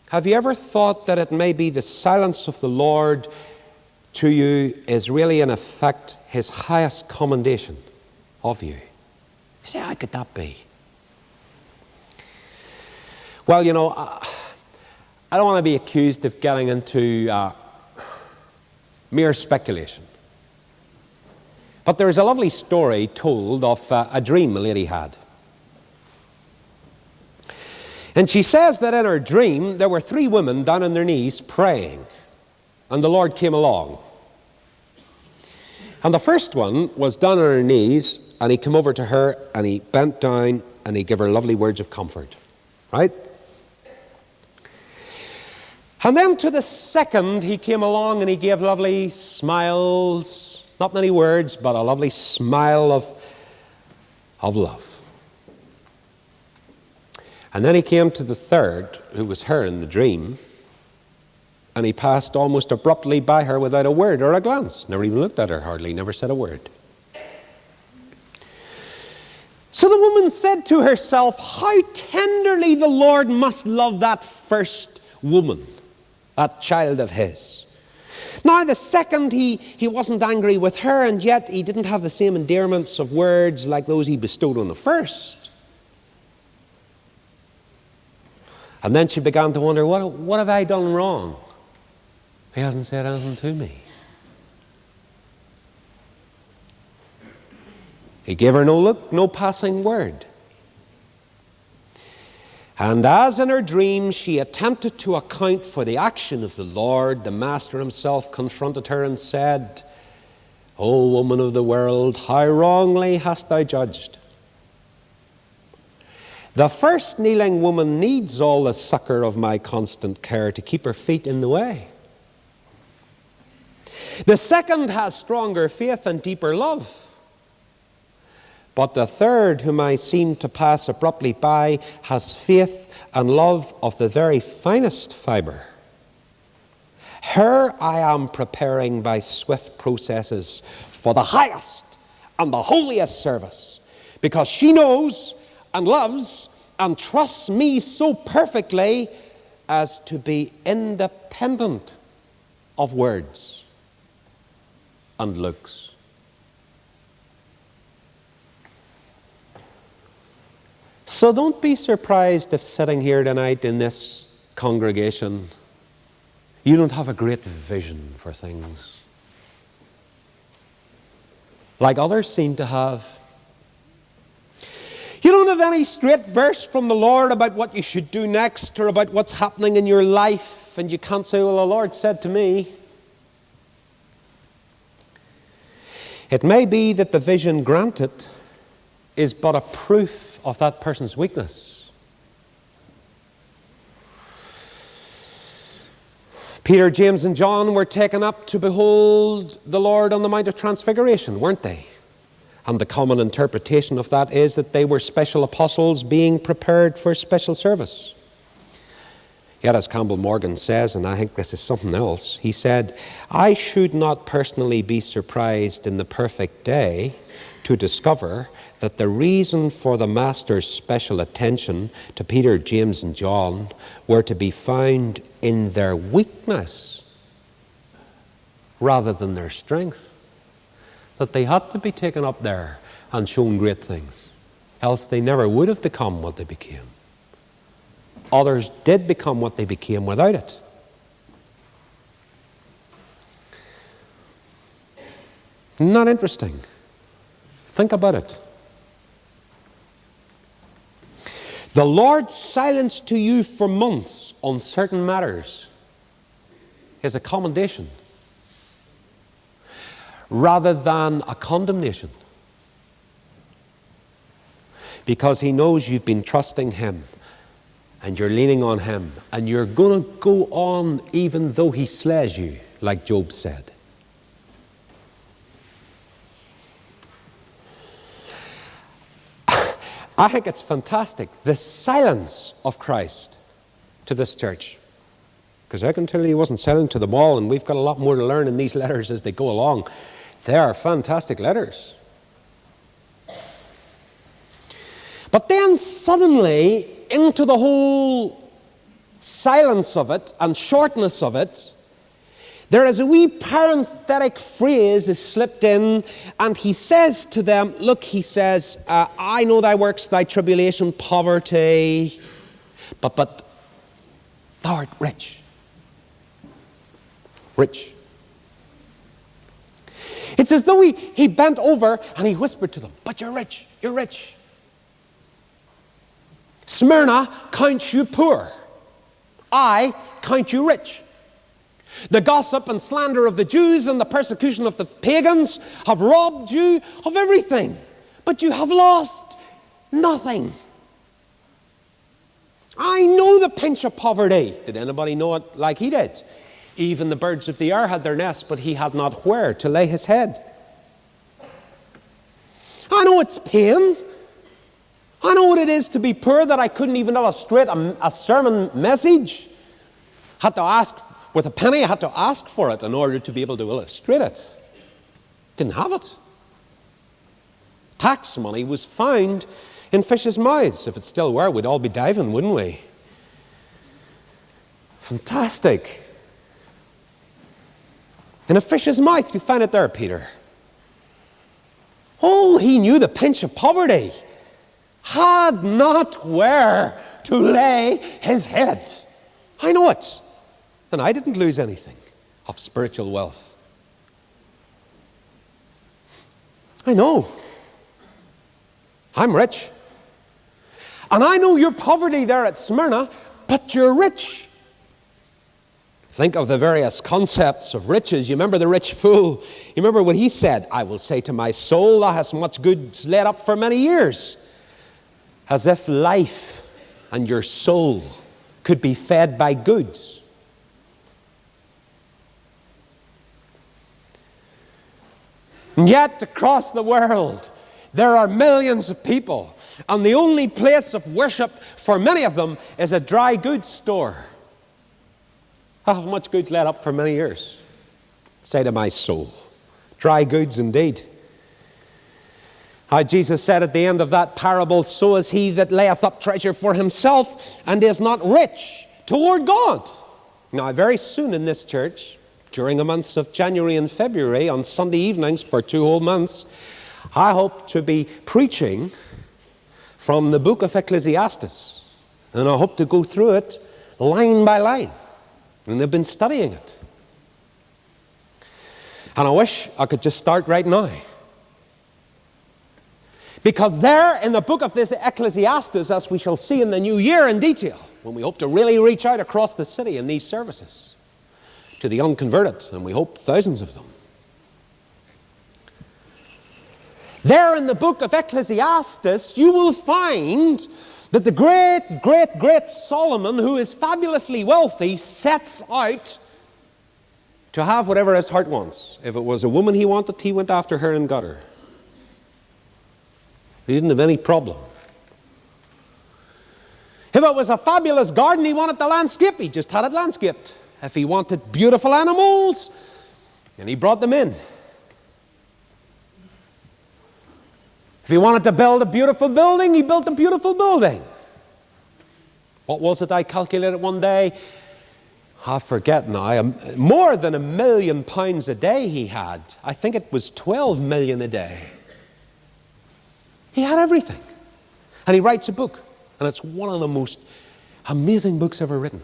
have you ever thought that it may be the silence of the Lord to you is really, in effect, his highest commendation of you. You say, how could that be? Well, you know, I don't want to be accused of getting into mere speculation. But there is a lovely story told of a dream a lady had. And she says that in her dream there were 3 women down on their knees praying. And the Lord came along. And the first one was down on her knees, and he came over to her and he bent down and he gave her lovely words of comfort. Right? And then to the second he came along and he gave lovely smiles, not many words, but a lovely smile of love. And then he came to the third, who was her in the dream, and he passed almost abruptly by her without a word or a glance. Never even looked at her hardly, never said a word. So the woman said to herself, how tenderly the Lord must love that first woman, that child of his. Now the second, he wasn't angry with her, and yet he didn't have the same endearments of words like those he bestowed on the first. And then she began to wonder, what have I done wrong? He hasn't said anything to me. He gave her no look, no passing word. And as in her dream she attempted to account for the action of the Lord, the Master himself confronted her and said, O woman of the world, how wrongly hast thou judged? The first kneeling woman needs all the succor of my constant care to keep her feet in the way. The second has stronger faith and deeper love. But the third, whom I seem to pass abruptly by, has faith and love of the very finest fibre. Her I am preparing by swift processes for the highest and the holiest service, because she knows and loves and trusts me so perfectly as to be independent of words and looks. So don't be surprised if sitting here tonight in this congregation you don't have a great vision for things like others seem to have. You don't have any straight verse from the Lord about what you should do next or about what's happening in your life, and you can't say, well, the Lord said to me. It may be that the vision granted is but a proof of that person's weakness. Peter, James, and John were taken up to behold the Lord on the Mount of Transfiguration, weren't they? And the common interpretation of that is that they were special apostles being prepared for special service. Yet, as Campbell Morgan says, and I think this is something else, he said, I should not personally be surprised in the perfect day to discover that the reason for the Master's special attention to Peter, James, and John were to be found in their weakness rather than their strength. That they had to be taken up there and shown great things, else they never would have become what they became. Others did become what they became without it. Not interesting. Think about it. The Lord's silence to you for months on certain matters is a commendation rather than a condemnation, because he knows you've been trusting him and you're leaning on him, and you're going to go on even though he slays you, like Job said. I think it's fantastic, the silence of Christ to this church. Because I can tell you he wasn't silent to them all, and we've got a lot more to learn in these letters as they go along. They are fantastic letters. But then suddenly, into the whole silence of it and shortness of it, there is a wee parenthetic phrase is slipped in, and he says to them, look, he says, I know thy works, thy tribulation, poverty, but thou art rich. Rich. It's as though he bent over and he whispered to them, but you're rich, you're rich. Smyrna counts you poor. I count you rich. The gossip and slander of the Jews and the persecution of the pagans have robbed you of everything, but you have lost nothing. I know the pinch of poverty. Did anybody know it like he did? Even the birds of the air had their nests, but he had not where to lay his head. I know it's pain. I know what it is to be poor, that I couldn't even illustrate a sermon message. Had to ask with a penny, I had to ask for it in order to be able to illustrate it. Didn't have it. Tax money was found in fish's mouths. If it still were, we'd all be diving, wouldn't we? Fantastic. In a fish's mouth, you find it there, Peter. Oh, he knew the pinch of poverty. Had not where to lay his head. I know it. And I didn't lose anything of spiritual wealth. I know. I'm rich. And I know your poverty there at Smyrna, but you're rich. Think of the various concepts of riches. You remember the rich fool? You remember what he said? I will say to my soul, thou hast much goods laid up for many years. As if life and your soul could be fed by goods. And yet, across the world, there are millions of people, and the only place of worship for many of them is a dry goods store. I have much goods laid up for many years. Say to my soul, dry goods indeed. How Jesus said at the end of that parable, so is he that layeth up treasure for himself and is not rich toward God. Now, very soon in this church, during the months of January and February, on Sunday evenings for 2 whole months, I hope to be preaching from the book of Ecclesiastes. And I hope to go through it line by line. And I've been studying it. And I wish I could just start right now. Because there in the book of this Ecclesiastes, as we shall see in the new year in detail, when we hope to really reach out across the city in these services, to the unconverted, and we hope thousands of them. There in the book of Ecclesiastes, you will find that the great Solomon, who is fabulously wealthy, sets out to have whatever his heart wants. If it was a woman he wanted, he went after her and got her. He didn't have any problem. If it was a fabulous garden he wanted to landscape, he just had it landscaped. If he wanted beautiful animals, and he brought them in. If he wanted to build a beautiful building, he built a beautiful building. What was it I calculated one day? I forget now. More than £1 million a day he had. I think it was 12 million a day. He had everything. And he writes a book. And it's one of the most amazing books ever written.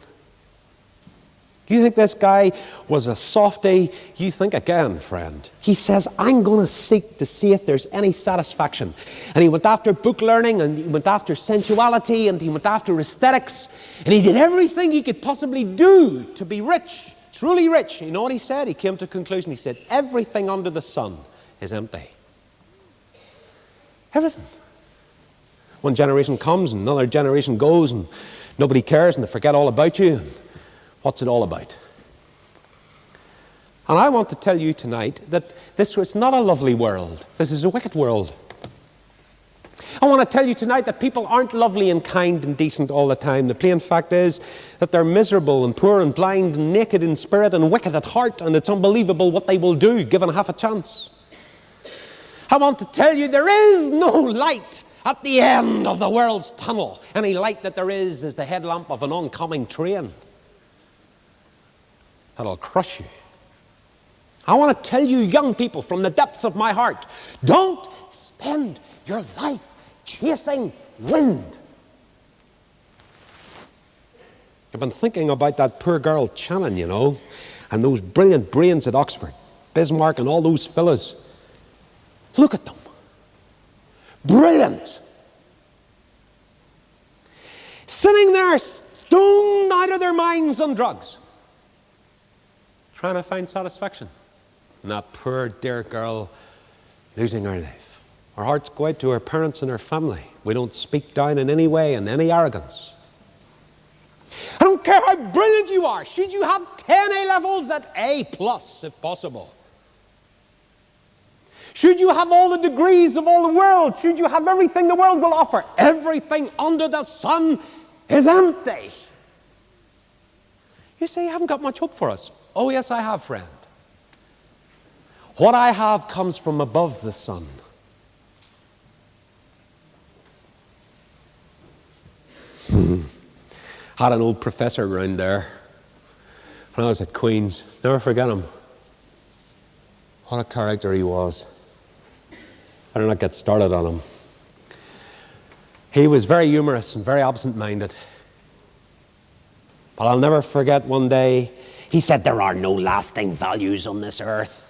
You think this guy was a softy? You think again, friend. He says, I'm going to seek to see if there's any satisfaction. And he went after book learning, and he went after sensuality, and he went after aesthetics. And he did everything he could possibly do to be rich, truly rich. You know what he said? He came to a conclusion. He said, everything under the sun is empty. Everything. One generation comes and another generation goes, and nobody cares, and they forget all about you. What's it all about? And I want to tell you tonight that this was not a lovely world. This is a wicked world. I want to tell you tonight that people aren't lovely and kind and decent all the time. The plain fact is that they're miserable and poor and blind and naked in spirit and wicked at heart, and it's unbelievable what they will do given half a chance. I want to tell you there is no light at the end of the world's tunnel. Any light that there is the headlamp of an oncoming train. That'll crush you I want to tell you young people from the depths of my heart, don't spend your life chasing wind. I've been thinking about that poor girl Channon, you know, and those brilliant brains at Oxford, Bismarck and all those fellas. Look at them. Brilliant. Sitting there stoned out of their minds on drugs, trying to find satisfaction. And that poor dear girl losing her life. Our hearts go out to her parents and her family. We don't speak down in any way, in any arrogance. I don't care how brilliant you are. Should you have 10 A-levels at A+, if possible? Should you have all the degrees of all the world? Should you have everything the world will offer? Everything under the sun is empty. You say, you haven't got much hope for us. Oh, yes, I have, friend. What I have comes from above the sun. Had an old professor around there when I was at Queen's. Never forget him. What a character he was. I do not get started on him. He was very humorous and very absent-minded. But I'll never forget one day, he said, there are no lasting values on this earth.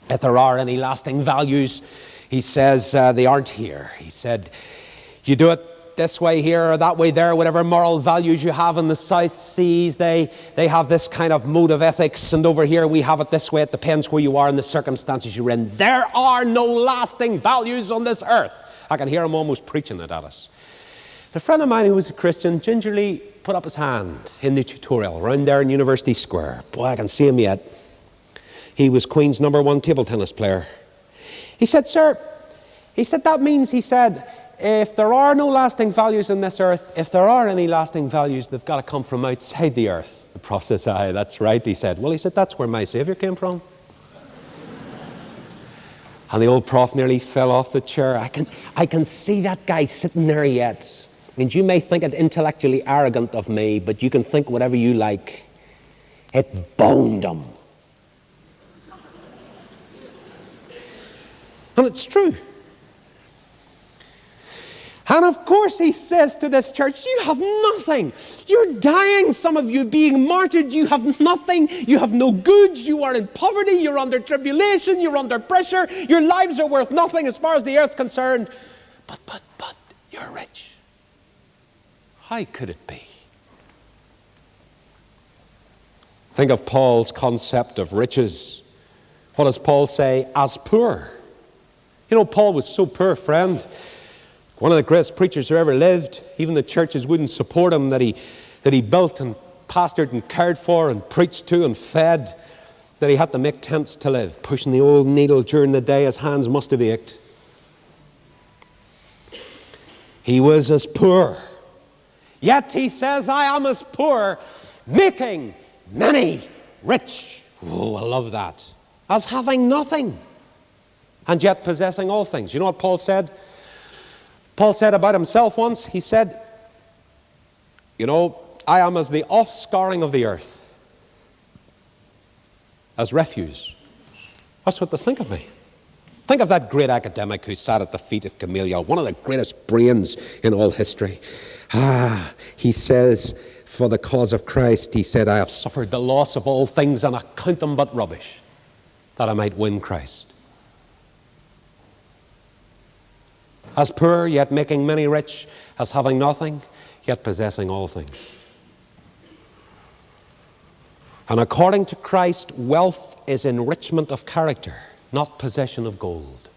If there are any lasting values, he says, they aren't here. He said, you do it this way here or that way there, whatever moral values you have in the South Seas, they have this kind of mode of ethics, and over here we have it this way. It depends where you are and the circumstances you're in. There are no lasting values on this earth. I can hear him almost preaching it at us. A friend of mine who was a Christian gingerly put up his hand in the tutorial around there in University Square. Boy, I can see him yet. He was Queen's #1 table tennis player. He said, sir, he said, that means, he said, if there are no lasting values on this earth, if there are any lasting values, they've got to come from outside the earth. The process, aye, that's right, he said. Well, he said, that's where my Saviour came from. And the old prof nearly fell off the chair. I can see that guy sitting there yet. And you may think it intellectually arrogant of me, but you can think whatever you like. It boned him. And it's true. And of course he says to this church, you have nothing. You're dying, some of you being martyred. You have nothing. You have no goods. You are in poverty. You're under tribulation. You're under pressure. Your lives are worth nothing as far as the earth's concerned. But you're rich. How could it be? Think of Paul's concept of riches. What does Paul say? As poor. You know, Paul was so poor, friend. One of the greatest preachers who ever lived. Even the churches wouldn't support him that he built and pastored and cared for and preached to and fed, that he had to make tents to live, pushing the old needle during the day. His hands must have ached. He was as poor. Yet he says, I am as poor, making many rich. Oh, I love that. As having nothing, and yet possessing all things. You know what Paul said? Paul said about himself once, he said, you know, I am as the offscouring of the earth, as refuse. That's what they think of me. Think of that great academic who sat at the feet of Gamaliel, one of the greatest brains in all history. He says, for the cause of Christ, he said, I have suffered the loss of all things and I count them but rubbish, that I might win Christ. As poor, yet making many rich, as having nothing, yet possessing all things. And according to Christ, wealth is enrichment of character, not possession of gold.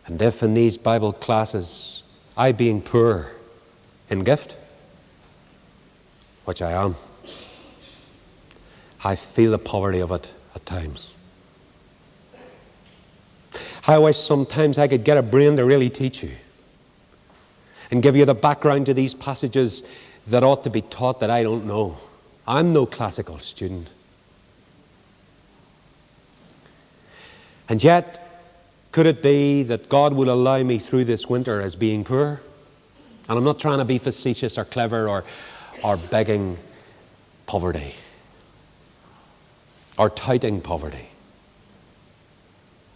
And if in these Bible classes, I being poor in gift, which I am, I feel the poverty of it at times. I wish sometimes I could get a brain to really teach you and give you the background to these passages that ought to be taught that I don't know. I'm no classical student. And yet, could it be that God will allow me through this winter as being poor? And I'm not trying to be facetious or clever or begging poverty. or touting poverty.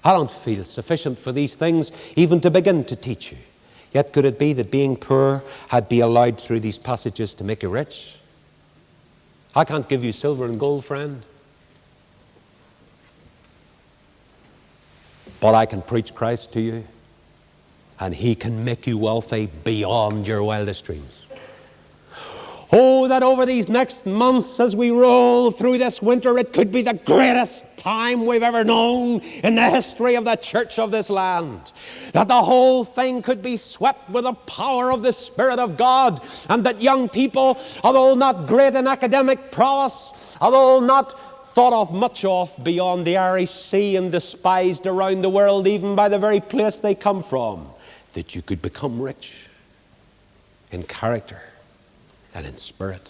I don't feel sufficient for these things even to begin to teach you. Yet could it be that being poor had been allowed through these passages to make you rich? I can't give you silver and gold, friend. But I can preach Christ to you, and He can make you wealthy beyond your wildest dreams. Oh, that over these next months as we roll through this winter, it could be the greatest time we've ever known in the history of the church of this land. That the whole thing could be swept with the power of the Spirit of God, and that young people, although not great in academic prowess, although not thought of much of beyond the Irish Sea and despised around the world even by the very place they come from, that you could become rich in character and in spirit,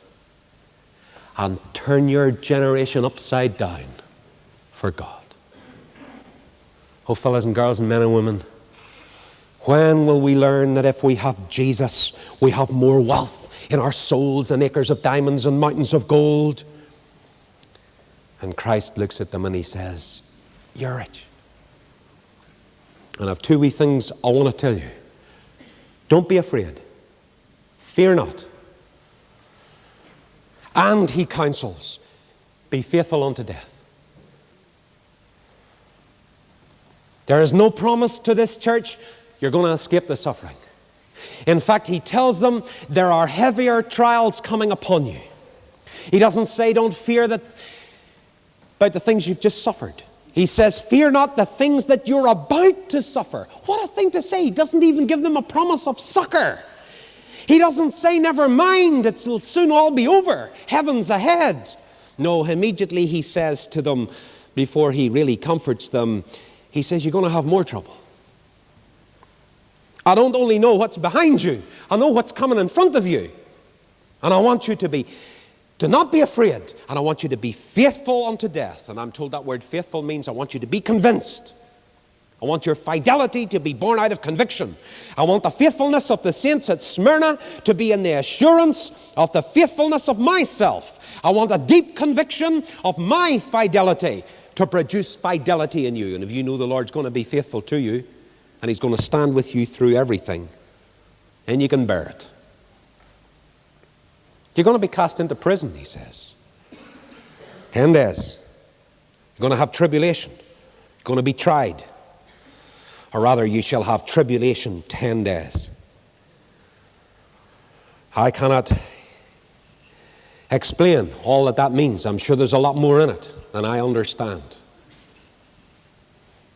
and turn your generation upside down for God. Oh, fellas and girls and men and women, when will we learn that if we have Jesus, we have more wealth in our souls than acres of diamonds and mountains of gold? And Christ looks at them and He says, you're rich. And I have two wee things I want to tell you. Don't be afraid. Fear not. And He counsels, be faithful unto death. There is no promise to this church you're going to escape the suffering. In fact, He tells them there are heavier trials coming upon you. He doesn't say don't fear about the things you've just suffered. He says, fear not the things that you're about to suffer. What a thing to say. He doesn't even give them a promise of succor. He doesn't say, never mind, it'll soon all be over. Heaven's ahead. No, immediately He says to them, before He really comforts them, He says, you're going to have more trouble. I don't only know what's behind you, I know what's coming in front of you. And I want you to not be afraid, and I want you to be faithful unto death. And I'm told that word faithful means I want you to be convinced. I want your fidelity to be born out of conviction. I want the faithfulness of the saints at Smyrna to be in the assurance of the faithfulness of myself. I want a deep conviction of my fidelity to produce fidelity in you. And if you know the Lord's going to be faithful to you, and He's going to stand with you through everything, then you can bear it. You're going to be cast into prison, He says. 10 days. You're going to have tribulation. You're going to be tried. Or rather, you shall have tribulation 10 days. I cannot explain all that means. I'm sure there's a lot more in it than I understand.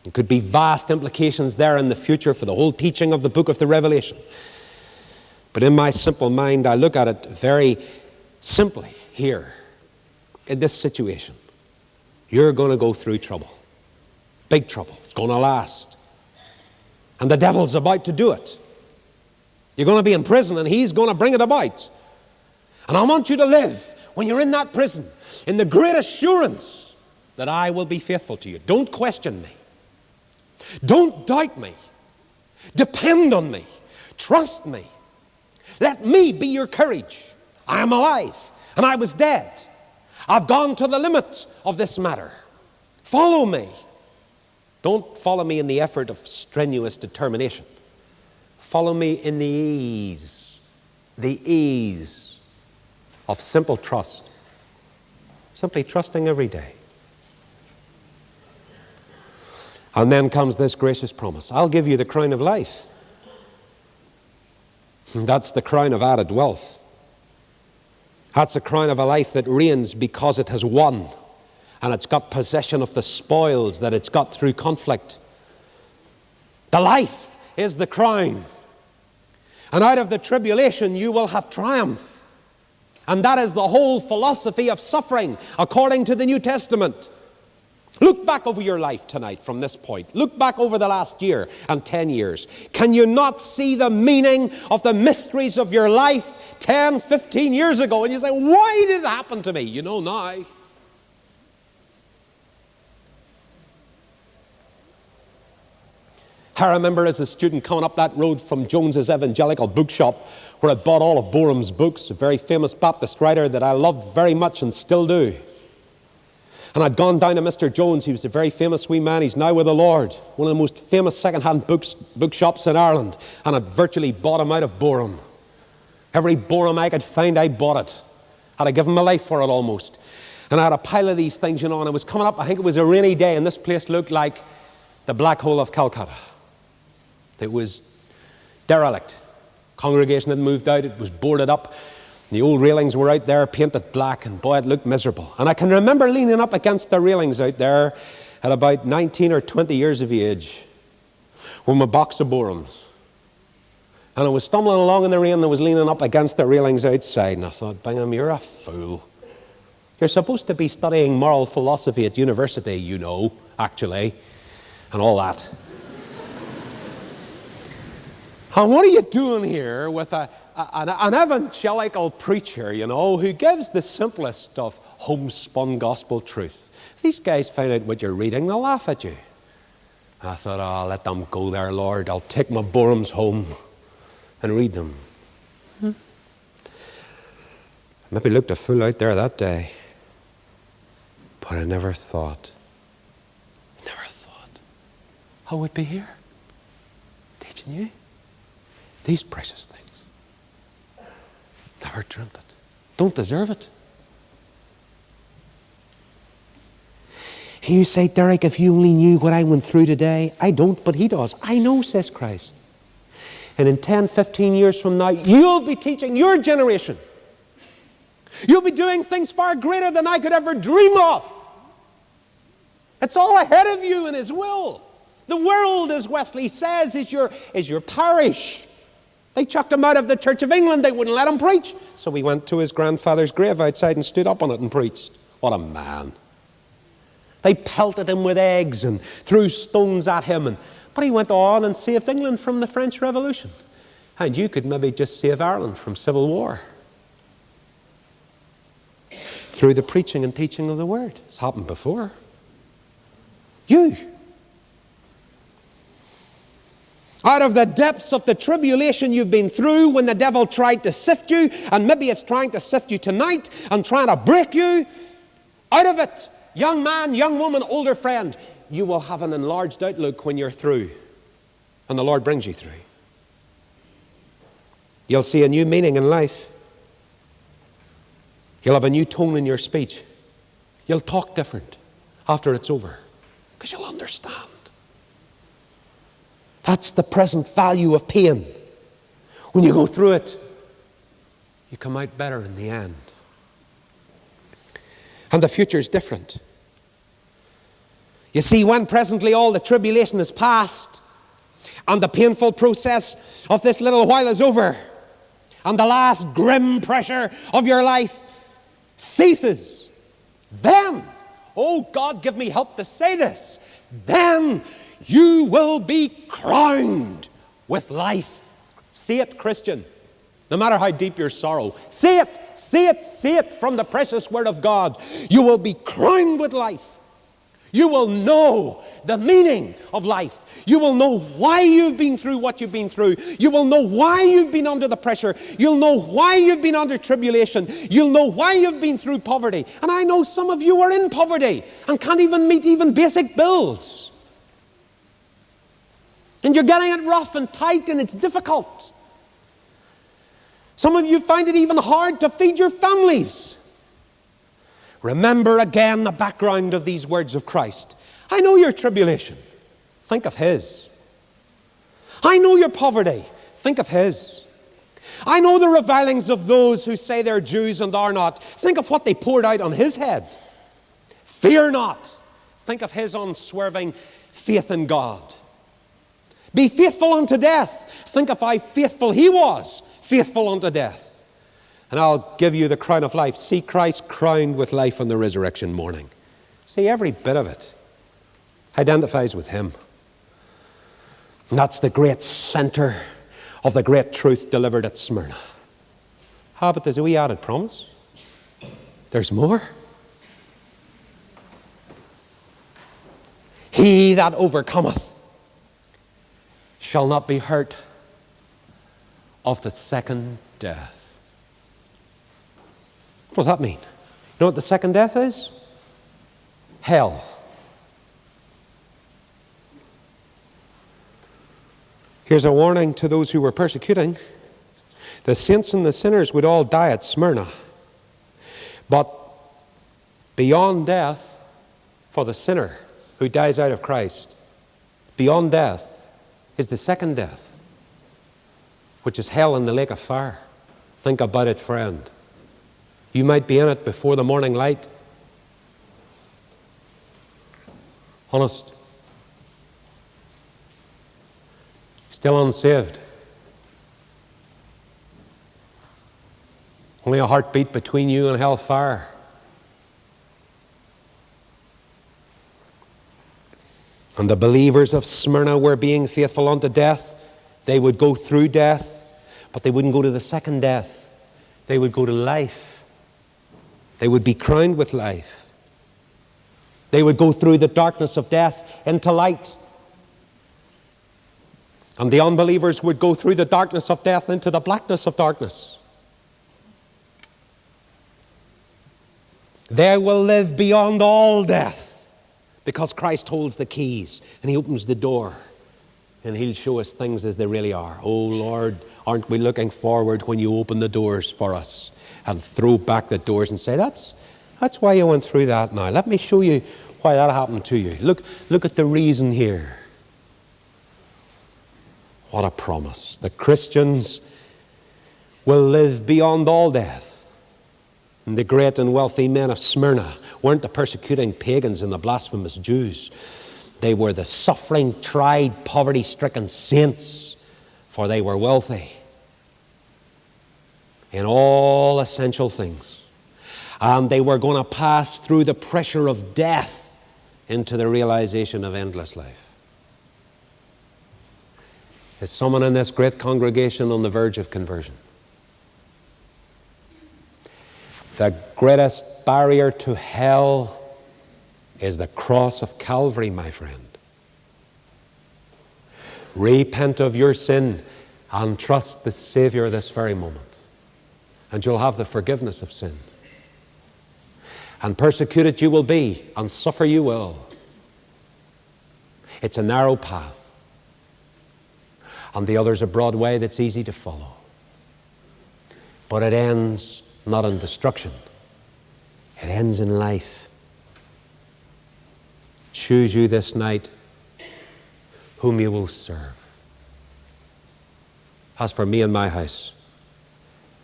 There could be vast implications there in the future for the whole teaching of the book of the Revelation. But in my simple mind, I look at it very simply here, in this situation. You're going to go through trouble. Big trouble. It's going to last. And the devil's about to do it. You're going to be in prison and he's going to bring it about. And I want you to live, when you're in that prison, in the great assurance that I will be faithful to you. Don't question me. Don't doubt me. Depend on me. Trust me. Let me be your courage. I am alive and I was dead. I've gone to the limit of this matter. Follow me. Don't follow me in the effort of strenuous determination. Follow me in the ease of simple trust. Simply trusting every day. And then comes this gracious promise. I'll give you the crown of life. That's the crown of added wealth. That's the crown of a life that reigns because it has won. And it's got possession of the spoils that it's got through conflict. The life is the crown. And out of the tribulation you will have triumph. And that is the whole philosophy of suffering according to the New Testament. Look back over your life tonight from this point. Look back over the last year and 10 years. Can you not see the meaning of the mysteries of your life 10, 15 years ago? And you say, why did it happen to me? You know now. I remember as a student coming up that road from Jones's Evangelical Bookshop, where I bought all of Boehm's books, a very famous Baptist writer that I loved very much and still do. And I'd gone down to Mr. Jones. He was a very famous wee man. He's now with the Lord. One of the most famous second-hand bookshops in Ireland. And I'd virtually bought him out of boredom. Every boredom I could find, I bought it. Had I given my life for it almost. And I had a pile of these things, and it was coming up. I think it was a rainy day, and this place looked like the black hole of Calcutta. It was derelict. Congregation had moved out. It was boarded up. The old railings were out there, painted black, and boy, it looked miserable. And I can remember leaning up against the railings out there at about 19 or 20 years of age with my box of Borums. And I was stumbling along in the rain, and I was leaning up against the railings outside, and I thought, Bingham, you're a fool. You're supposed to be studying moral philosophy at university, actually, and all that. And what are you doing here with an evangelical preacher, who gives the simplest of homespun gospel truth? These guys find out what you're reading, they'll laugh at you. And I thought, I'll let them go there, Lord. I'll take my Borums home and read them. Maybe looked a fool out there that day. But I never thought I would be here teaching you these precious things. Never dreamt it. Don't deserve it. You say, Derek, if you only knew what I went through today. I don't, but he does. I know, says Christ. And in 10, 15 years from now, you'll be teaching your generation. You'll be doing things far greater than I could ever dream of. It's all ahead of you in His will. The world, as Wesley says, is your parish. They chucked him out of the Church of England. They wouldn't let him preach. So he went to his grandfather's grave outside and stood up on it and preached. What a man. They pelted him with eggs and threw stones at him. But he went on and saved England from the French Revolution. And you could maybe just save Ireland from civil war. Through the preaching and teaching of the Word. It's happened before. You. Out of the depths of the tribulation you've been through when the devil tried to sift you, and maybe it's trying to sift you tonight and trying to break you, out of it, young man, young woman, older friend, you will have an enlarged outlook when you're through and the Lord brings you through. You'll see a new meaning in life. You'll have a new tone in your speech. You'll talk different after it's over because you'll understand. That's the present value of pain. When you go through it, you come out better in the end. And the future is different. You see, when presently all the tribulation is past, and the painful process of this little while is over, and the last grim pressure of your life ceases, then, oh God, give me help to say this, then you will be crowned with life. See it, Christian. No matter how deep your sorrow. See it, see it, see it from the precious Word of God. You will be crowned with life. You will know the meaning of life. You will know why you've been through what you've been through. You will know why you've been under the pressure. You'll know why you've been under tribulation. You'll know why you've been through poverty. And I know some of you are in poverty and can't even meet even basic bills. And you're getting it rough and tight and it's difficult. Some of you find it even hard to feed your families. Remember again the background of these words of Christ. I know your tribulation. Think of His. I know your poverty. Think of His. I know the revilings of those who say they're Jews and are not. Think of what they poured out on His head. Fear not. Think of His unswerving faith in God. Be faithful unto death. Think of how faithful He was, faithful unto death. And I'll give you the crown of life. See Christ crowned with life on the resurrection morning. See, every bit of it identifies with Him. And that's the great center of the great truth delivered at Smyrna. But there's a wee added promise. There's more. He that overcometh shall not be hurt of the second death. What does that mean? You know what the second death is? hell. Here's a warning to those who were persecuting. The saints and the sinners would all die at Smyrna. But beyond death, for the sinner who dies out of Christ, beyond death is the second death, which is hell in the lake of fire. Think about it, friend. You might be in it before the morning light. Honest. Still unsaved. Only a heartbeat between you and hellfire. And the believers of Smyrna were being faithful unto death. They would go through death, but they wouldn't go to the second death. They would go to life. They would be crowned with life. They would go through the darkness of death into light. And the unbelievers would go through the darkness of death into the blackness of darkness. They will live beyond all death, because Christ holds the keys and He opens the door and He'll show us things as they really are. Oh Lord, aren't we looking forward when you open the doors for us and throw back the doors and say, that's why you went through that now. Let me show you why that happened to you. Look at the reason here. What a promise. The Christians will live beyond all death. And the great and wealthy men of Smyrna weren't the persecuting pagans and the blasphemous Jews. They were the suffering, tried, poverty-stricken saints, for they were wealthy in all essential things. And they were going to pass through the pressure of death into the realization of endless life. Is someone in this great congregation on the verge of conversion? The greatest barrier to hell is the cross of Calvary, my friend. Repent of your sin and trust the Savior this very moment, and you'll have the forgiveness of sin. And persecuted you will be, and suffer you will. It's a narrow path, and the other's a broad way that's easy to follow. But it ends not in destruction. It ends in life. Choose you this night whom you will serve. As for me and my house,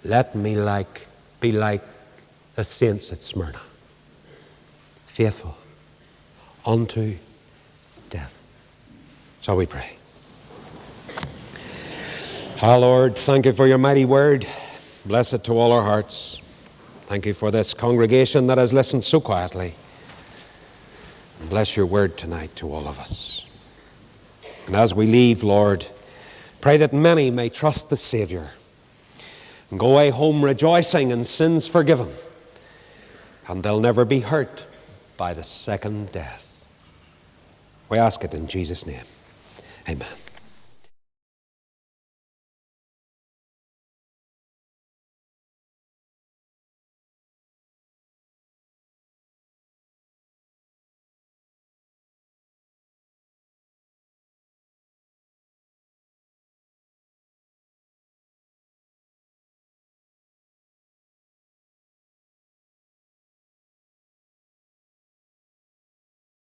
let me be like the saints at Smyrna, faithful unto death. Shall we pray? Our Lord, thank you for your mighty word. Bless it to all our hearts. Thank you for this congregation that has listened so quietly. And bless your word tonight to all of us. And as we leave, Lord, pray that many may trust the Savior and go away home rejoicing in sins forgiven, and they'll never be hurt by the second death. We ask it in Jesus' name. Amen.